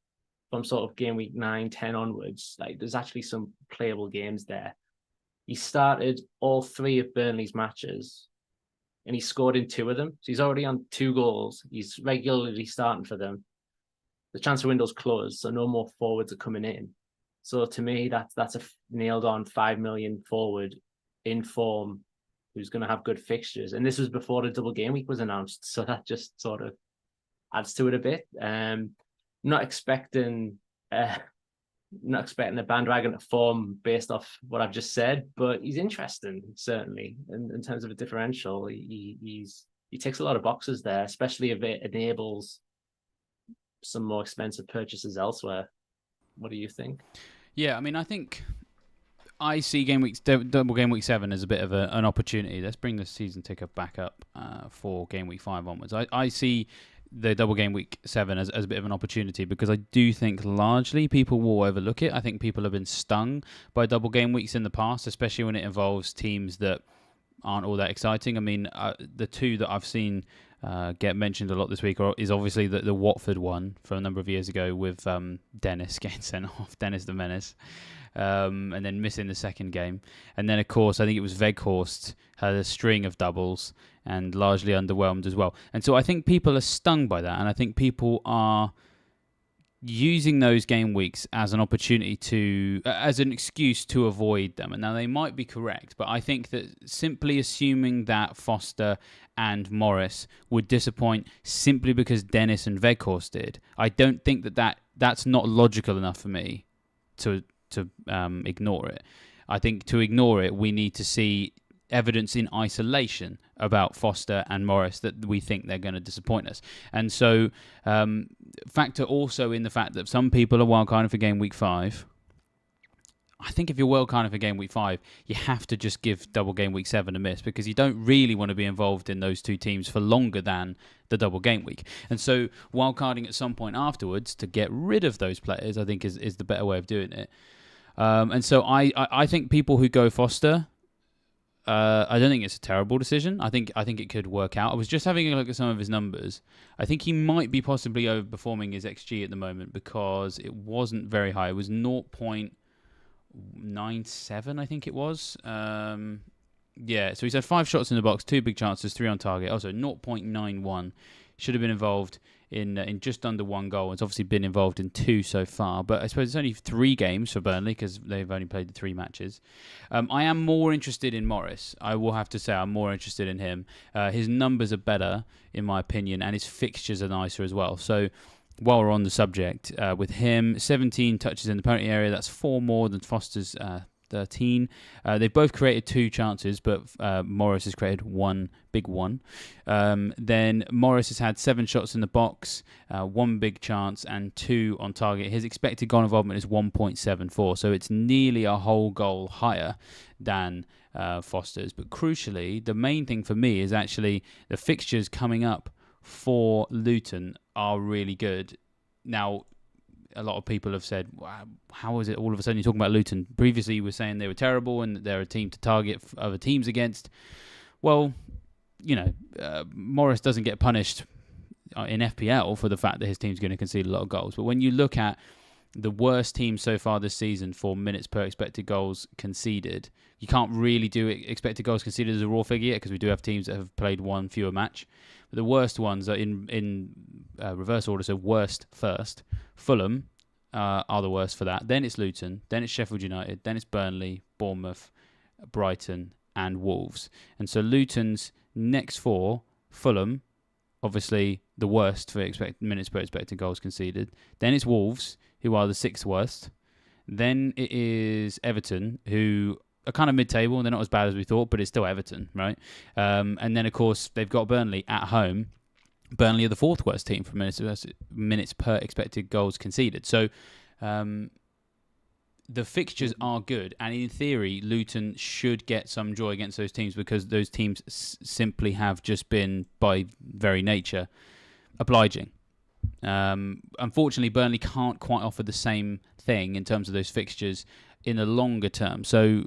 Speaker 2: from sort of game week 9, 10 onwards. Like there's actually some playable games there. He started all 3 of Burnley's matches, and he scored in 2 of them. So he's already on 2 goals. He's regularly starting for them. The transfer window's closed, so no more forwards are coming in. So to me, that's a nailed on $5 million forward in form who's going to have good fixtures. And this was before the double game week was announced, so that just sort of adds to it a bit. Not expecting the bandwagon to form based off what I've just said, but he's interesting, certainly. In terms of a differential, he ticks a lot of boxes there, especially if it enables some more expensive purchases elsewhere. What do you think?
Speaker 1: Yeah, I mean, I think I see double game week 7 as a bit of an opportunity. Let's bring the season ticker back up for game week 5 onwards. I see the double game week 7 as a bit of an opportunity, because I do think largely people will overlook it. I think people have been stung by double game weeks in the past, especially when it involves teams that aren't all that exciting. I mean, the 2 that I've seen get mentioned a lot this week is obviously the Watford one from a number of years ago with Dennis getting sent off, Dennis the Menace, and then missing the second game. And then, of course, I think it was Weghorst had a string of doubles and largely underwhelmed as well. And so I think people are stung by that, and I think people are using those game weeks as an opportunity as an excuse to avoid them. And now they might be correct, but I think that simply assuming that Foster and Morris would disappoint simply because Dennis and Weghorst did, I don't think that's not logical enough for me to ignore it. I think to ignore it, we need to see evidence in isolation about Foster and Morris that we think they're going to disappoint us. And so factor also in the fact that some people are wildcarding for game week 5. I think if you're wildcarding for game week 5, you have to just give double game week 7 a miss, because you don't really want to be involved in those 2 teams for longer than the double game week. And so wildcarding at some point afterwards to get rid of those players, I think is the better way of doing it. And so I think people who go Foster, I don't think it's a terrible decision. I think it could work out. I was just having a look at some of his numbers. I think he might be possibly overperforming his XG at the moment, because it wasn't very high. It was 0.97, I think it was. Yeah, so he's had 5 shots in the box, 2 big chances, 3 on target. Also 0.91. Should have been involved in just under 1 goal. It's obviously been involved in 2 so far, but I suppose it's only 3 games for Burnley because they've only played the 3 matches. I am more interested in Morris. I will have to say I'm more interested in him. His numbers are better, in my opinion, and his fixtures are nicer as well. So while we're on the subject, with him, 17 touches in the penalty area. That's 4 more than Foster's 13. They've both created 2 chances, but Morris has created 1 big one. Then Morris has had 7 shots in the box, 1 big chance, and 2 on target. His expected goal involvement is 1.74, so it's nearly a whole goal higher than Foster's. But crucially, the main thing for me is actually the fixtures coming up for Luton are really good. Now, a lot of people have said, wow, how is it all of a sudden you're talking about Luton? Previously you were saying they were terrible and that they're a team to target other teams against. Well, Morris doesn't get punished in FPL for the fact that his team's going to concede a lot of goals. But when you look at the worst team so far this season for minutes per expected goals conceded, you can't really do expected goals conceded as a raw figure because we do have teams that have played one fewer match. But the worst ones are in reverse order, so worst first. Fulham are the worst for that. Then it's Luton, then it's Sheffield United, then it's Burnley, Bournemouth, Brighton and Wolves. And so Luton's next four, Fulham, obviously the worst for minutes per expected goals conceded. Then it's Wolves, who are the sixth worst. Then it is Everton, who are kind of mid-table. They're not as bad as we thought, but it's still Everton, right? And then, of course, they've got Burnley at home. Burnley are the fourth worst team for minutes per expected goals conceded. So the fixtures are good, and in theory, Luton should get some joy against those teams because those teams simply have just been, by very nature, obliging. Unfortunately, Burnley can't quite offer the same thing in terms of those fixtures in the longer term. So,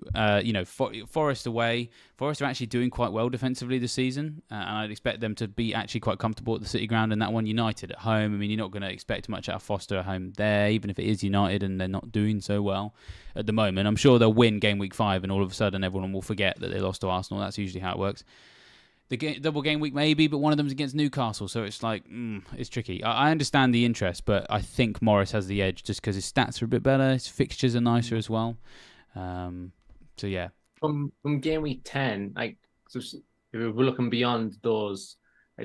Speaker 1: Forest away. Forest are actually doing quite well defensively this season, and I'd expect them to be actually quite comfortable at the City Ground in that one. United at home. I mean, you're not going to expect much out of Foster at home there, even if it is United and they're not doing so well at the moment. I'm sure they'll win game week 5 and all of a sudden everyone will forget that they lost to Arsenal. That's usually how it works. Double game week maybe, but one of them's against Newcastle, so it's like, it's tricky. I understand the interest, but I think Morris has the edge just because his stats are a bit better, his fixtures are nicer as well. So yeah.
Speaker 2: From game week 10, so if we're looking beyond those,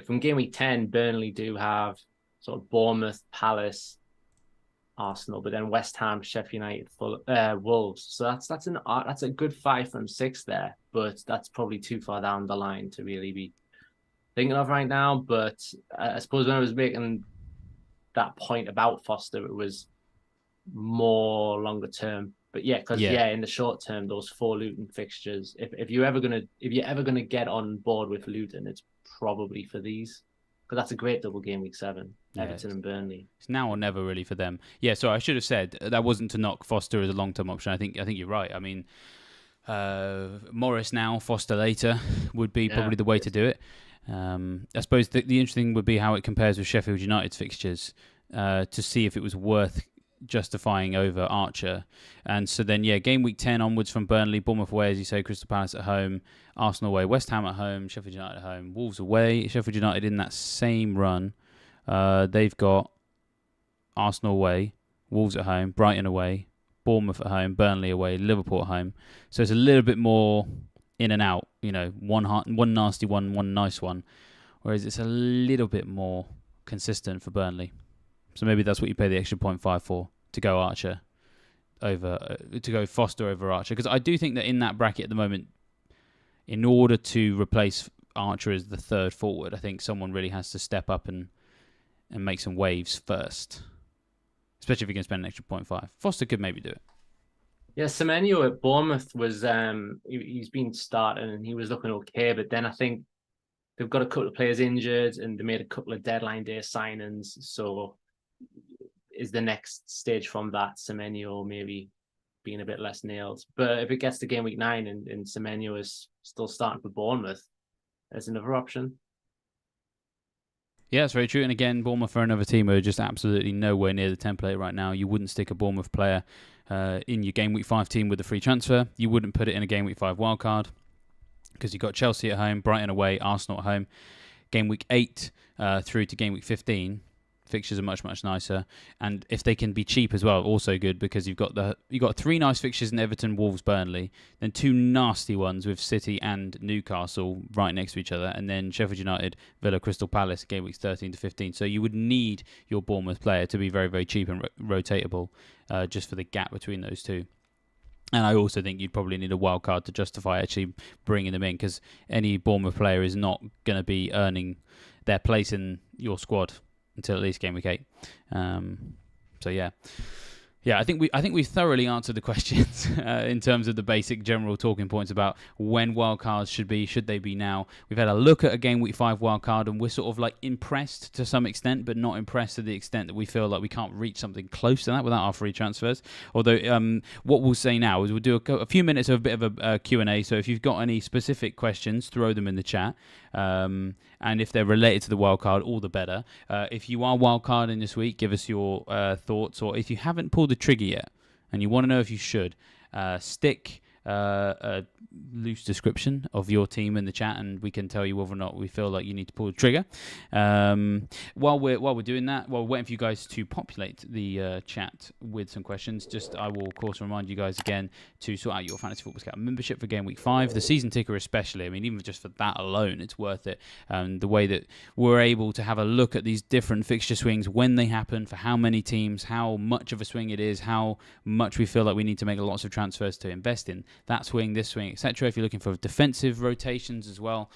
Speaker 2: from game week 10, Burnley do have sort of Bournemouth, Palace, Arsenal, but then West Ham, Sheffield United, Wolves. So that's a good 5 from 6 there, but that's probably too far down the line to really be thinking of right now. But I suppose when I was making that point about Foster, it was more longer term. But in the short term, those 4 Luton fixtures, if you're ever gonna get on board with Luton, it's probably for these. Because that's a great double game week 7, Everton and Burnley.
Speaker 1: It's now or never really for them. Yeah, so I should have said that wasn't to knock Foster as a long-term option. I think you're right. I mean, Morris now, Foster later would be probably the way to do it. I suppose the interesting would be how it compares with Sheffield United's fixtures to see if it was worth justifying over Archer. And so then, game week 10 onwards from Burnley, Bournemouth away, as you say, Crystal Palace at home, Arsenal away, West Ham at home, Sheffield United at home, Wolves away. Sheffield United in that same run, they've got Arsenal away, Wolves at home, Brighton away, Bournemouth at home, Burnley away, Liverpool at home. So it's a little bit more in and out, one nasty one nice one, whereas it's a little bit more consistent for Burnley. So maybe that's what you pay the extra 0.5 for, to go Archer to go Foster over Archer. Because I do think that in that bracket at the moment, in order to replace Archer as the third forward, I think someone really has to step up and make some waves first. Especially if you're going to spend an extra 0.5. Foster could maybe do it.
Speaker 2: Yeah, Semenyo at Bournemouth was he's been starting and he was looking okay, but then I think they've got a couple of players injured and they made a couple of deadline day signings. So is the next stage from that Semenyo maybe being a bit less nailed? But if it gets to game week 9 and Semenyo is still starting for Bournemouth, there's another option.
Speaker 1: Yeah, that's very true. And again, Bournemouth are another team who are just absolutely nowhere near the template right now. You wouldn't stick a Bournemouth player in your game week 5 team with a free transfer. You wouldn't put it in a game week 5 wildcard because you've got Chelsea at home, Brighton away, Arsenal at home. Game week 8 through to game week 15. Fixtures are much, much nicer, and if they can be cheap as well, also good because you've got 3 nice fixtures in Everton, Wolves, Burnley, then 2 nasty ones with City and Newcastle right next to each other, and then Sheffield United, Villa, Crystal Palace, game weeks 13 to 15. So you would need your Bournemouth player to be very, very cheap and rotatable, just for the gap between those two. And I also think you'd probably need a wild card to justify actually bringing them in, because any Bournemouth player is not going to be earning their place in your squad until at least game week 8. So yeah, I think we thoroughly answered the questions in terms of the basic general talking points about when wildcards should they be now. We've had a look at a game week 5 wildcard, and we're sort of like impressed to some extent, but not impressed to the extent that we feel like we can't reach something close to that without our free transfers. Although what we'll say now is we'll do a few minutes of a bit of a Q&A. So if you've got any specific questions, throw them in the chat. and if they're related to the wildcard, all the better. If you are wildcarding this week, give us your thoughts, or if you haven't pulled the trigger yet and you want to know if you should, stick a loose description of your team in the chat, and we can tell you whether or not we feel like you need to pull the trigger. While we're doing that, while we're waiting for you guys to populate the chat with some questions, I will of course remind you guys again to sort out your Fantasy Football Scout membership for Game Week 5, the season ticker especially. I mean, even just for that alone, it's worth it. The way that we're able to have a look at these different fixture swings, when they happen, for how many teams, how much of a swing it is, how much we feel like we need to make lots of transfers to invest in that swing, this swing, etc. If you're looking for defensive rotations as well,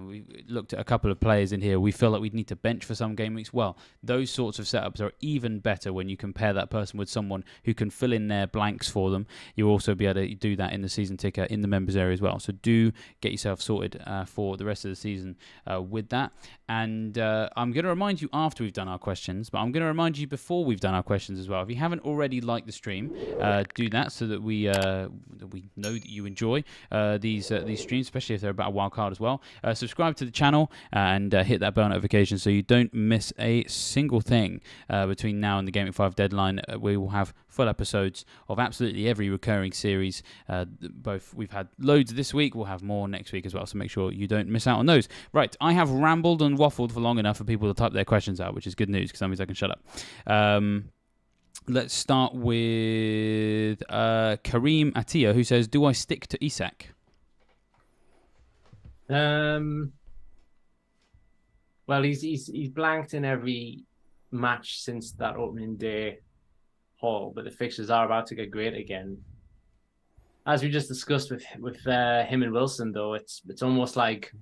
Speaker 1: we looked at a couple of players in here. We feel like we'd need to bench for some game weeks. Well, those sorts of setups are even better when you compare that person with someone who can fill in their blanks for them. You'll also be able to do that in the season ticker in the members area as well. So do get yourself sorted for the rest of the season with that. And I'm going to remind you after we've done our questions, but I'm going to remind you before we've done our questions as well. If you haven't already liked the stream, do that so that we know that you enjoy these streams, especially if they're about a wild card as well. Subscribe to the channel and hit that bell notification so you don't miss a single thing between now and the Game Week 5 deadline. We will have full episodes of absolutely every recurring series. We've had loads this week. We'll have more next week as well, so make sure you don't miss out on those. Right, I have rambled and waffled for long enough for people to type their questions out, which is good news because that means I can shut up. Let's start with Kareem Attia, who says, do I stick to Isak?
Speaker 2: Well, he's blanked in every match since that opening day haul, but the fixtures are about to get great again. As we just discussed with him and Wilson, though, it's almost like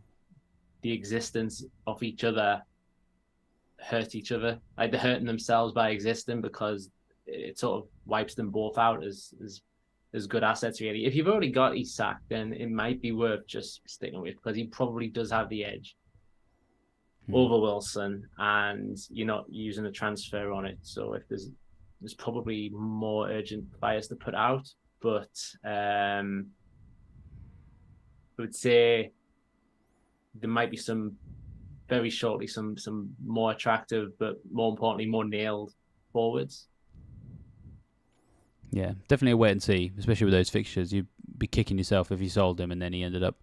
Speaker 2: the existence of each other hurt each other. Like they're hurting themselves by existing because it sort of wipes them both out as good assets, really. If you've already got Isak, then it might be worth just sticking with, because he probably does have the edge over Wilson, and you're not using a transfer on it. So if there's probably more urgent players to put out, but I would say there might be some very shortly some more attractive, but more importantly, more nailed forwards.
Speaker 1: Yeah, definitely a wait and see, especially with those fixtures. You'd be kicking yourself if you sold him and then he ended up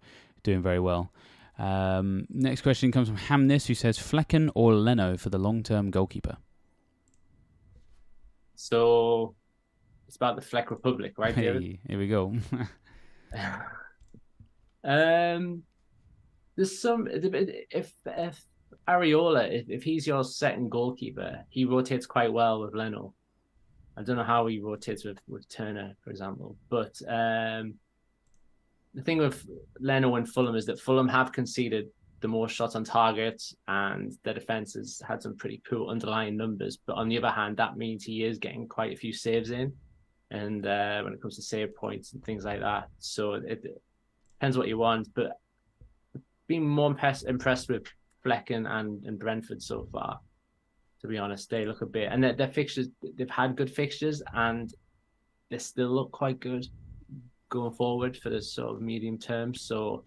Speaker 1: doing very well. Next question comes from Hamnis, who says, Flecken or Leno for the long-term goalkeeper?
Speaker 2: So it's about the Fleck Republic, right?
Speaker 1: Hey, here we go.
Speaker 2: There's some, if Areola, if he's your second goalkeeper, he rotates quite well with Leno. I don't know how he rotates with Turner, for example. But the thing with Leno and Fulham is that Fulham have conceded the most shots on target, and their defence has had some pretty poor underlying numbers. But on the other hand, that means he is getting quite a few saves in, and when it comes to save points and things like that. So it depends what you want. But being more impressed with Flecken and Brentford so far, to be honest. They look a bit, and their fixtures, they've had good fixtures, and they still look quite good going forward for the sort of medium term. So,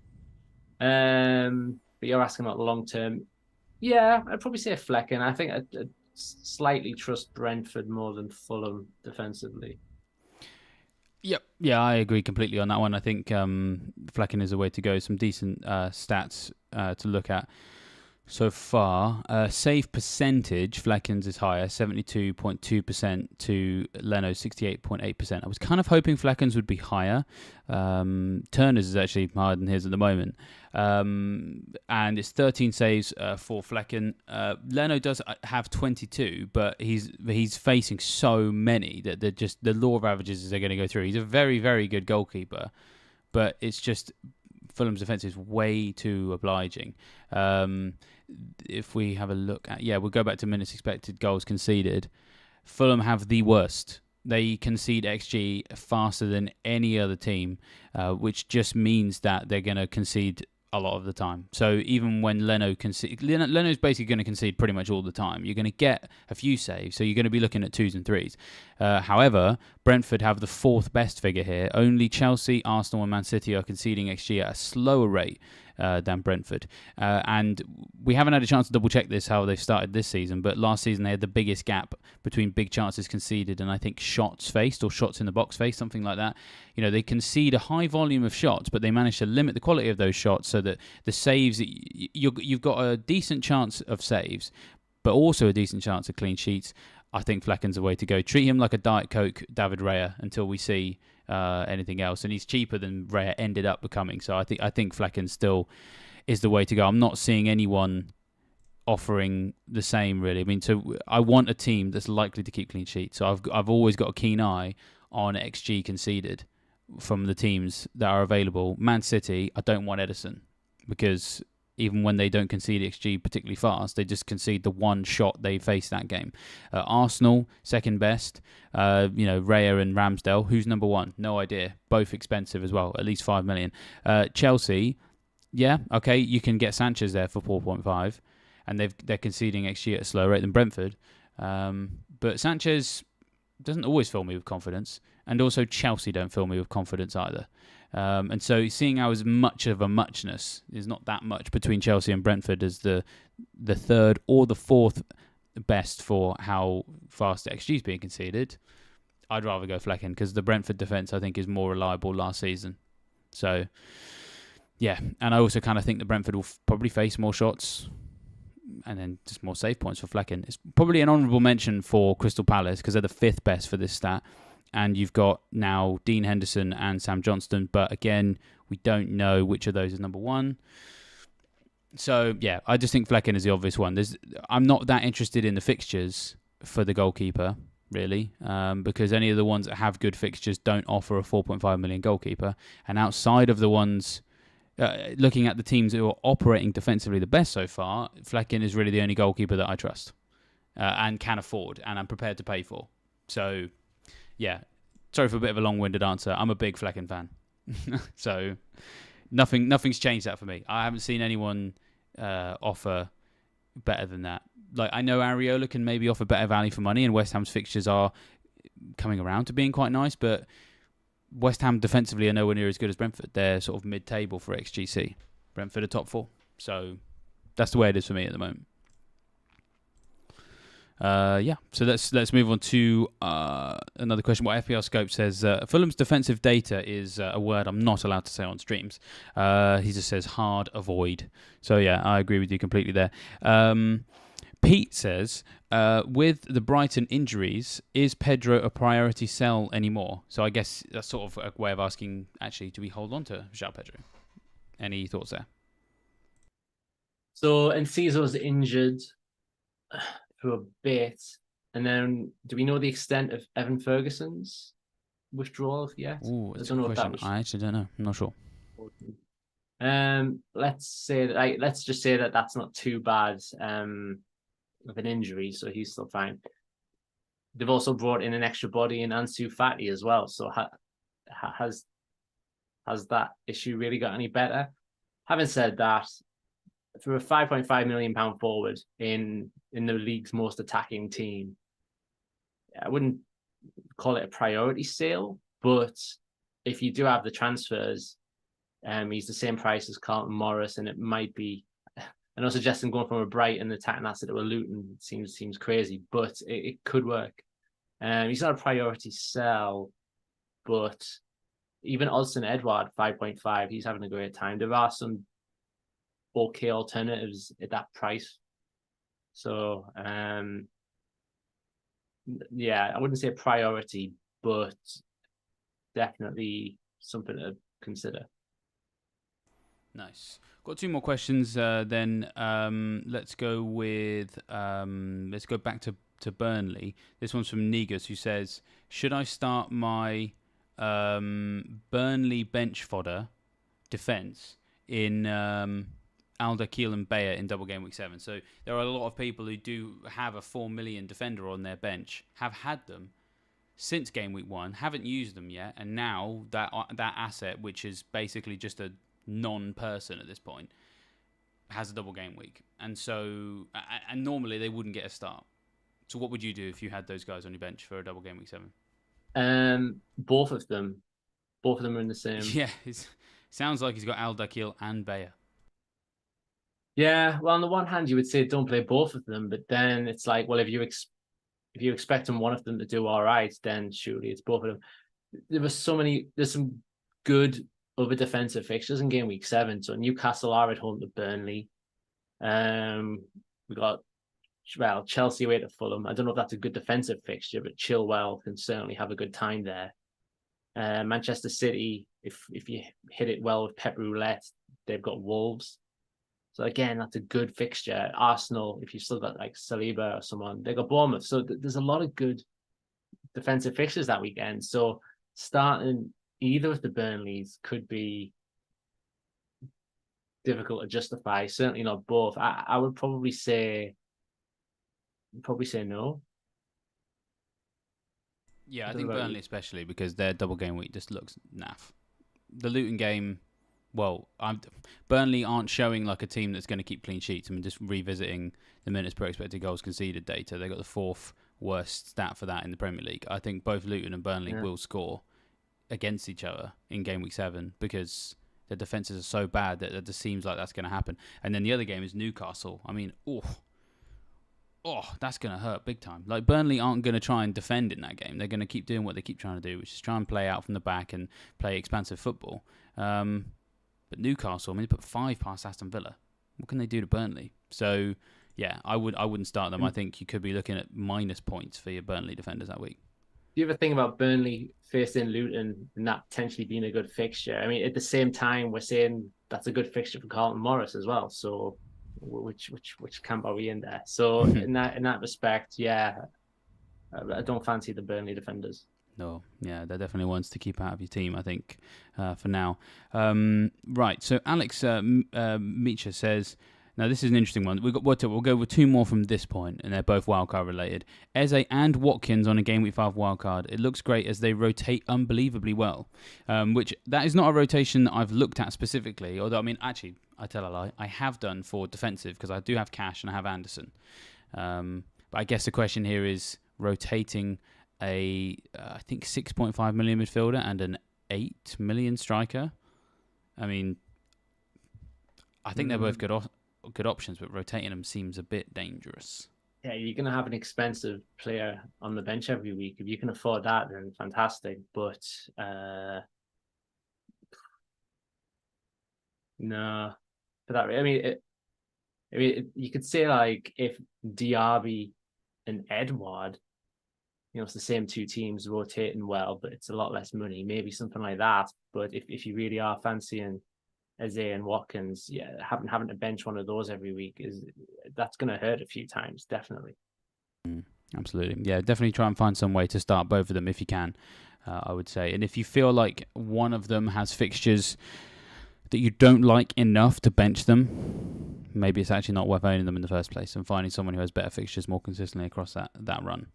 Speaker 2: but you're asking about the long term. Yeah, I'd probably say Flecken. I think I'd slightly trust Brentford more than Fulham defensively.
Speaker 1: Yep. Yeah, I agree completely on that one. I think Flecken is a way to go. Some decent stats to look at so far. Save percentage, Flecken's is higher, 72.2% to Leno's 68.8%. I was kind of hoping Flecken's would be higher. Turner's is actually higher than his at the moment. And it's 13 saves for Flecken. Leno does have 22, but he's facing so many that the law of averages is they're going to go through. He's a very, very good goalkeeper, but it's just Fulham's defence is way too obliging. If we have a look at, we'll go back to minutes expected, goals conceded. Fulham have the worst. They concede XG faster than any other team, which just means that they're going to concede a lot of the time. So even when Leno's basically going to concede pretty much all the time. You're going to get a few saves, so you're going to be looking at 2s and 3s. However, Brentford have the 4th best figure here. Only Chelsea, Arsenal and Man City are conceding XG at a slower rate. than Brentford. And we haven't had a chance to double check this, how they've started this season, but last season they had the biggest gap between big chances conceded and I think shots faced or shots in the box faced, something like that. They concede a high volume of shots, but they manage to limit the quality of those shots so that the saves, you've got a decent chance of saves, but also a decent chance of clean sheets. I think Flecken's the way to go. Treat him like a Diet Coke David Raya until we see anything else. And he's cheaper than Raya ended up becoming. So I think Flecken still is the way to go. I'm not seeing anyone offering the same, really. I mean, so I want a team that's likely to keep clean sheets. So I've always got a keen eye on XG conceded from the teams that are available. Man City, I don't want Edison because even when they don't concede XG particularly fast, they just concede the one shot they face that game. Arsenal, second best. Raya and Ramsdale. Who's number one? No idea. Both expensive as well, at least 5 million. Chelsea, yeah, okay, you can get Sanchez there for 4.5, and they're conceding XG at a slower rate than Brentford. But Sanchez doesn't always fill me with confidence, and also Chelsea don't fill me with confidence either. And so seeing how as much of a muchness is not that much between Chelsea and Brentford as the third or the fourth best for how fast the XG is being conceded, I'd rather go Flecken because the Brentford defence I think is more reliable last season. So yeah, and I also kind of think that Brentford will probably face more shots and then just more save points for Flecken. It's probably an honourable mention for Crystal Palace because they're the fifth best for this stat. And you've got now Dean Henderson and Sam Johnston. But again, we don't know which of those is number one. So, yeah, I just think Flecken is the obvious one. I'm not that interested in the fixtures for the goalkeeper, really, because any of the ones that have good fixtures don't offer a 4.5 million goalkeeper. And outside of the ones, looking at the teams who are operating defensively the best so far, Flecken is really the only goalkeeper that I trust and can afford and I'm prepared to pay for. So yeah, sorry for a bit of a long-winded answer. I'm a big Flecken fan. So nothing's changed that for me. I haven't seen anyone offer better than that. Like, I know Areola can maybe offer better value for money, and West Ham's fixtures are coming around to being quite nice, but West Ham defensively are nowhere near as good as Brentford. They're sort of mid-table for XGC. Brentford are top 4. So that's the way it is for me at the moment. So let's move on to another question. What FPScout says, Fulham's defensive data is a word I'm not allowed to say on streams. He just says hard avoid. So yeah, I agree with you completely there. Pete says, with the Brighton injuries, is Pedro a priority sell anymore? So I guess that's sort of a way of asking, actually, do we hold on to João Pedro? Any thoughts there?
Speaker 2: So Enciso's injured for a bit, and then do we know the extent of Evan Ferguson's withdrawal yet?
Speaker 1: Ooh, that's a good question. I actually don't know. I'm not sure.
Speaker 2: Let's just say that that's not too bad of an injury, so he's still fine. They've also brought in an extra body in Ansu Fati as well. So has that issue really got any better? Having said that, for a £5.5 million forward in the league's most attacking team, I wouldn't call it a priority sale, but if you do have the transfers, he's the same price as Carlton Morris, and it might be. I know suggesting going from a Brighton attacking asset to a Luton seems crazy, but it could work. He's not a priority sell, but even Alston Edward 5.5, he's having a great time. There are some okay alternatives at that price. So yeah, I wouldn't say priority, but definitely something to consider.
Speaker 1: Nice. Got 2 more questions. Then let's go back to Burnley. This one's from Negus, who says, should I start my Burnley bench fodder defence in Alderkeel and Bayer in double game week 7? So there are a lot of people who do have a 4 million defender on their bench, have had them since game week 1, haven't used them yet, and now that asset, which is basically just a non-person at this point, has a double game week, and so normally they wouldn't get a start. So what would you do if you had those guys on your bench for a double game week 7?
Speaker 2: Both of them are in the same.
Speaker 1: Yeah, it sounds like he's got Alderkeel and Bayer.
Speaker 2: Yeah, well, on the one hand, you would say don't play both of them, but then it's like, well, if you're expecting one of them to do all right, then surely it's both of them. There's some good other defensive fixtures in game week 7. So Newcastle are at home to Burnley. We got Chelsea away to Fulham. I don't know if that's a good defensive fixture, but Chilwell can certainly have a good time there. Manchester City, if you hit it well with Pep Roulette, they've got Wolves. So again, that's a good fixture. Arsenal, if you've still got like Saliba or someone, they got Bournemouth. So there's a lot of good defensive fixtures that weekend. So starting either of the Burnleys could be difficult to justify. Certainly not both. I would probably say no.
Speaker 1: Yeah, I think Burnley especially because their double game week just looks naff. The Luton game, well, Burnley aren't showing like a team that's going to keep clean sheets. I mean, just revisiting the minutes per expected goals conceded data, they got the 4th worst stat for that in the Premier League. I think both Luton and Burnley will score against each other in game week 7 because their defenses are so bad that it just seems like that's going to happen. And then the other game is Newcastle. I mean, that's going to hurt big time. Like, Burnley aren't going to try and defend in that game. They're going to keep doing what they keep trying to do, which is try and play out from the back and play expansive football. But Newcastle, I mean, they put 5 past Aston Villa. What can they do to Burnley? So, yeah, I wouldn't start them. I think you could be looking at minus points for your Burnley defenders that week.
Speaker 2: Do you ever think about Burnley facing Luton and that potentially being a good fixture? I mean, at the same time, we're saying that's a good fixture for Carlton Morris as well. So, which camp are we in there? So, in that respect, yeah, I don't fancy the Burnley defenders.
Speaker 1: No, yeah, they're definitely ones to keep out of your team, I think, for now. Right, so Alex Meacher says, now this is an interesting one. We'll go with 2 more from this point, and they're both wildcard related. Eze and Watkins on a Game Week 5 wildcard. It looks great as they rotate unbelievably well, which that is not a rotation that I've looked at specifically, although, I mean, actually, I tell a lie, I have done for defensive, because I do have Cash and I have Anderson. But I guess the question here is rotating I think 6.5 million midfielder and an 8 million striker. I mean, I think they're both good options, but rotating them seems a bit dangerous.
Speaker 2: Yeah, you're going to have an expensive player on the bench every week. If you can afford that, then fantastic. But no, for that, I mean, you could say like if Diaby and Edward, it's the same 2 teams rotating well, but it's a lot less money, maybe something like that. But if you really are fancying Eze and Watkins, yeah, having to bench one of those every week that's going to hurt a few times, definitely.
Speaker 1: Absolutely, yeah, definitely try and find some way to start both of them if you can. I would say, and if you feel like one of them has fixtures that you don't like enough to bench them, maybe it's actually not worth owning them in the first place, and finding someone who has better fixtures more consistently across that run.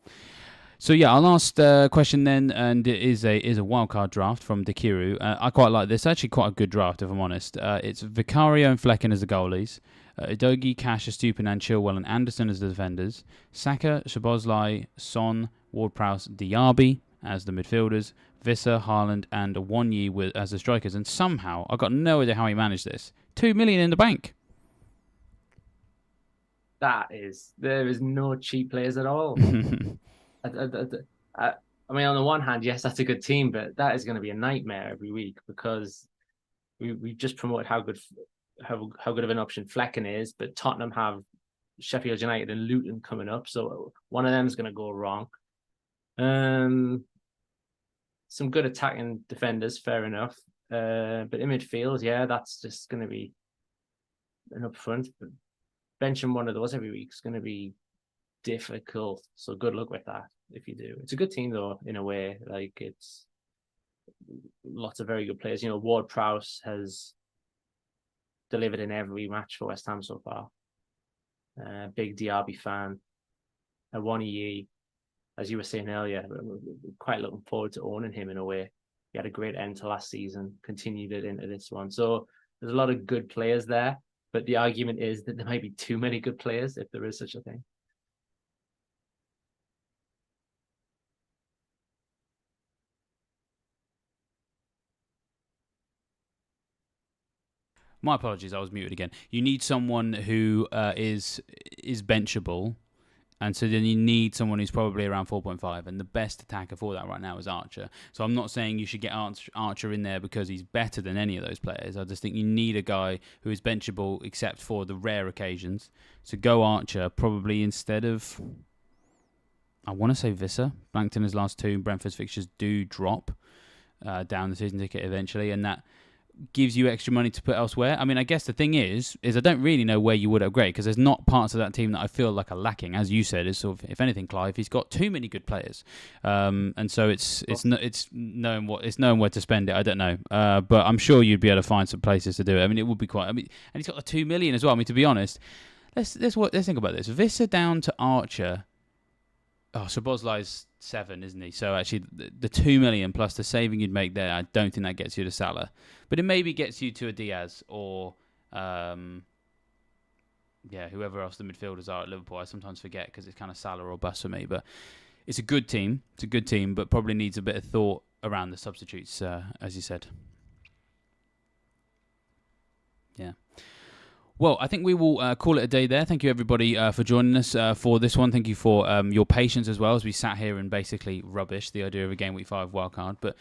Speaker 1: So yeah, our last question then, and it is a wildcard draft from Dekiru. I quite like this. Actually, quite a good draft, if I'm honest. It's Vicario and Flecken as the goalies, Udogie, Cash, Stupin, and Chilwell and Anderson as the defenders, Saka, Szoboszlai, Son, Ward-Prowse, Diaby as the midfielders, Visser, Haaland, and Wonyi as the strikers. And somehow, I've got no idea how he managed this. 2 million in the bank.
Speaker 2: There is no cheap players at all. I mean, on the one hand, yes, that's a good team, but that is going to be a nightmare every week because we just promoted how good of an option Flecken is, but Tottenham have Sheffield United and Luton coming up, so one of them is going to go wrong. Some good attacking defenders, fair enough, but in midfield, yeah, that's just going to be an upfront. But benching one of those every week is going to be difficult, so good luck with that if you do. It's a good team though, in a way. Like, it's lots of very good players. Ward-Prowse has delivered in every match for West Ham so far. Big Diaby fan. Wonyi, as you were saying earlier, quite looking forward to owning him in a way. He had a great end to last season, continued it into this one. So there's a lot of good players there, but the argument is that there might be too many good players, if there is such a thing.
Speaker 1: My apologies, I was muted again. You need someone who is benchable, and so then you need someone who's probably around 4.5, and the best attacker for that right now is Archer. So I'm not saying you should get Archer in there because he's better than any of those players. I just think you need a guy who is benchable except for the rare occasions. So go Archer probably instead of, I want to say Visser. Blanked in his last two. Brentford's fixtures do drop down the season ticket eventually, and that gives you extra money to put elsewhere. I mean, I guess the thing is I don't really know where you would upgrade, because there's not parts of that team that I feel like are lacking. As you said, is sort of, if anything, Clive, he's got too many good players, and so it's knowing where to spend it. I don't know, but I'm sure you'd be able to find some places to do it. I mean, it would be quite. I mean, and he's got the 2 million as well. I mean, to be honest, let's think about this. Visser down to Archer. Oh, so Boslai's 7, isn't he? So actually, the 2 million plus the saving you'd make there, I don't think that gets you to Salah, but it maybe gets you to a Diaz or, whoever else the midfielders are at Liverpool. I sometimes forget because it's kind of Salah or bust for me. But it's a good team. It's a good team, but probably needs a bit of thought around the substitutes, as you said. Yeah. Well, I think we will call it a day there. Thank you, everybody, for joining us for this one. Thank you for your patience as well, as we sat here and basically rubbish the idea of a Game Week 5 wildcard. But,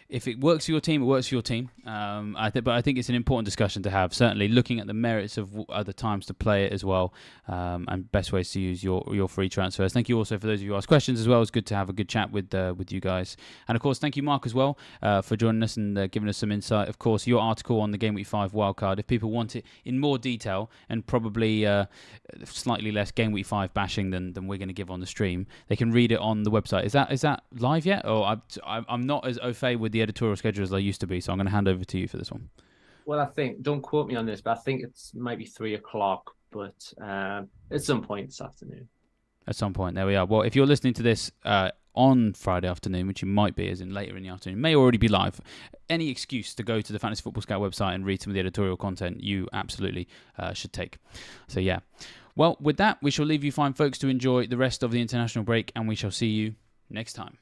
Speaker 1: if it works for your team, it works for your team. But I think it's an important discussion to have, certainly looking at the merits of other times to play it as well, and best ways to use your free transfers. Thank you also for those of you who asked questions as well. It's good to have a good chat with you guys. And, of course, thank you, Mark, as well, for joining us and giving us some insight. Of course, your article on the Game Week 5 wildcard, if people want it in more detail and probably slightly less Game Week 5 bashing than we're going to give on the stream, they can read it on the website. Is that live yet? Or I'm not as au fait with the editorial schedule as I used to be, so I'm going to hand over to you for this one.
Speaker 2: Well, I think, don't quote me on this, but I think it's maybe 3:00, but at some point this afternoon.
Speaker 1: At some point, there we are. Well, if you're listening to this on Friday afternoon, which you might be, as in later in the afternoon, may already be live, any excuse to go to the Fantasy Football Scout website and read some of the editorial content, you absolutely should take. So, yeah. Well, with that, we shall leave you fine folks to enjoy the rest of the international break, and we shall see you next time.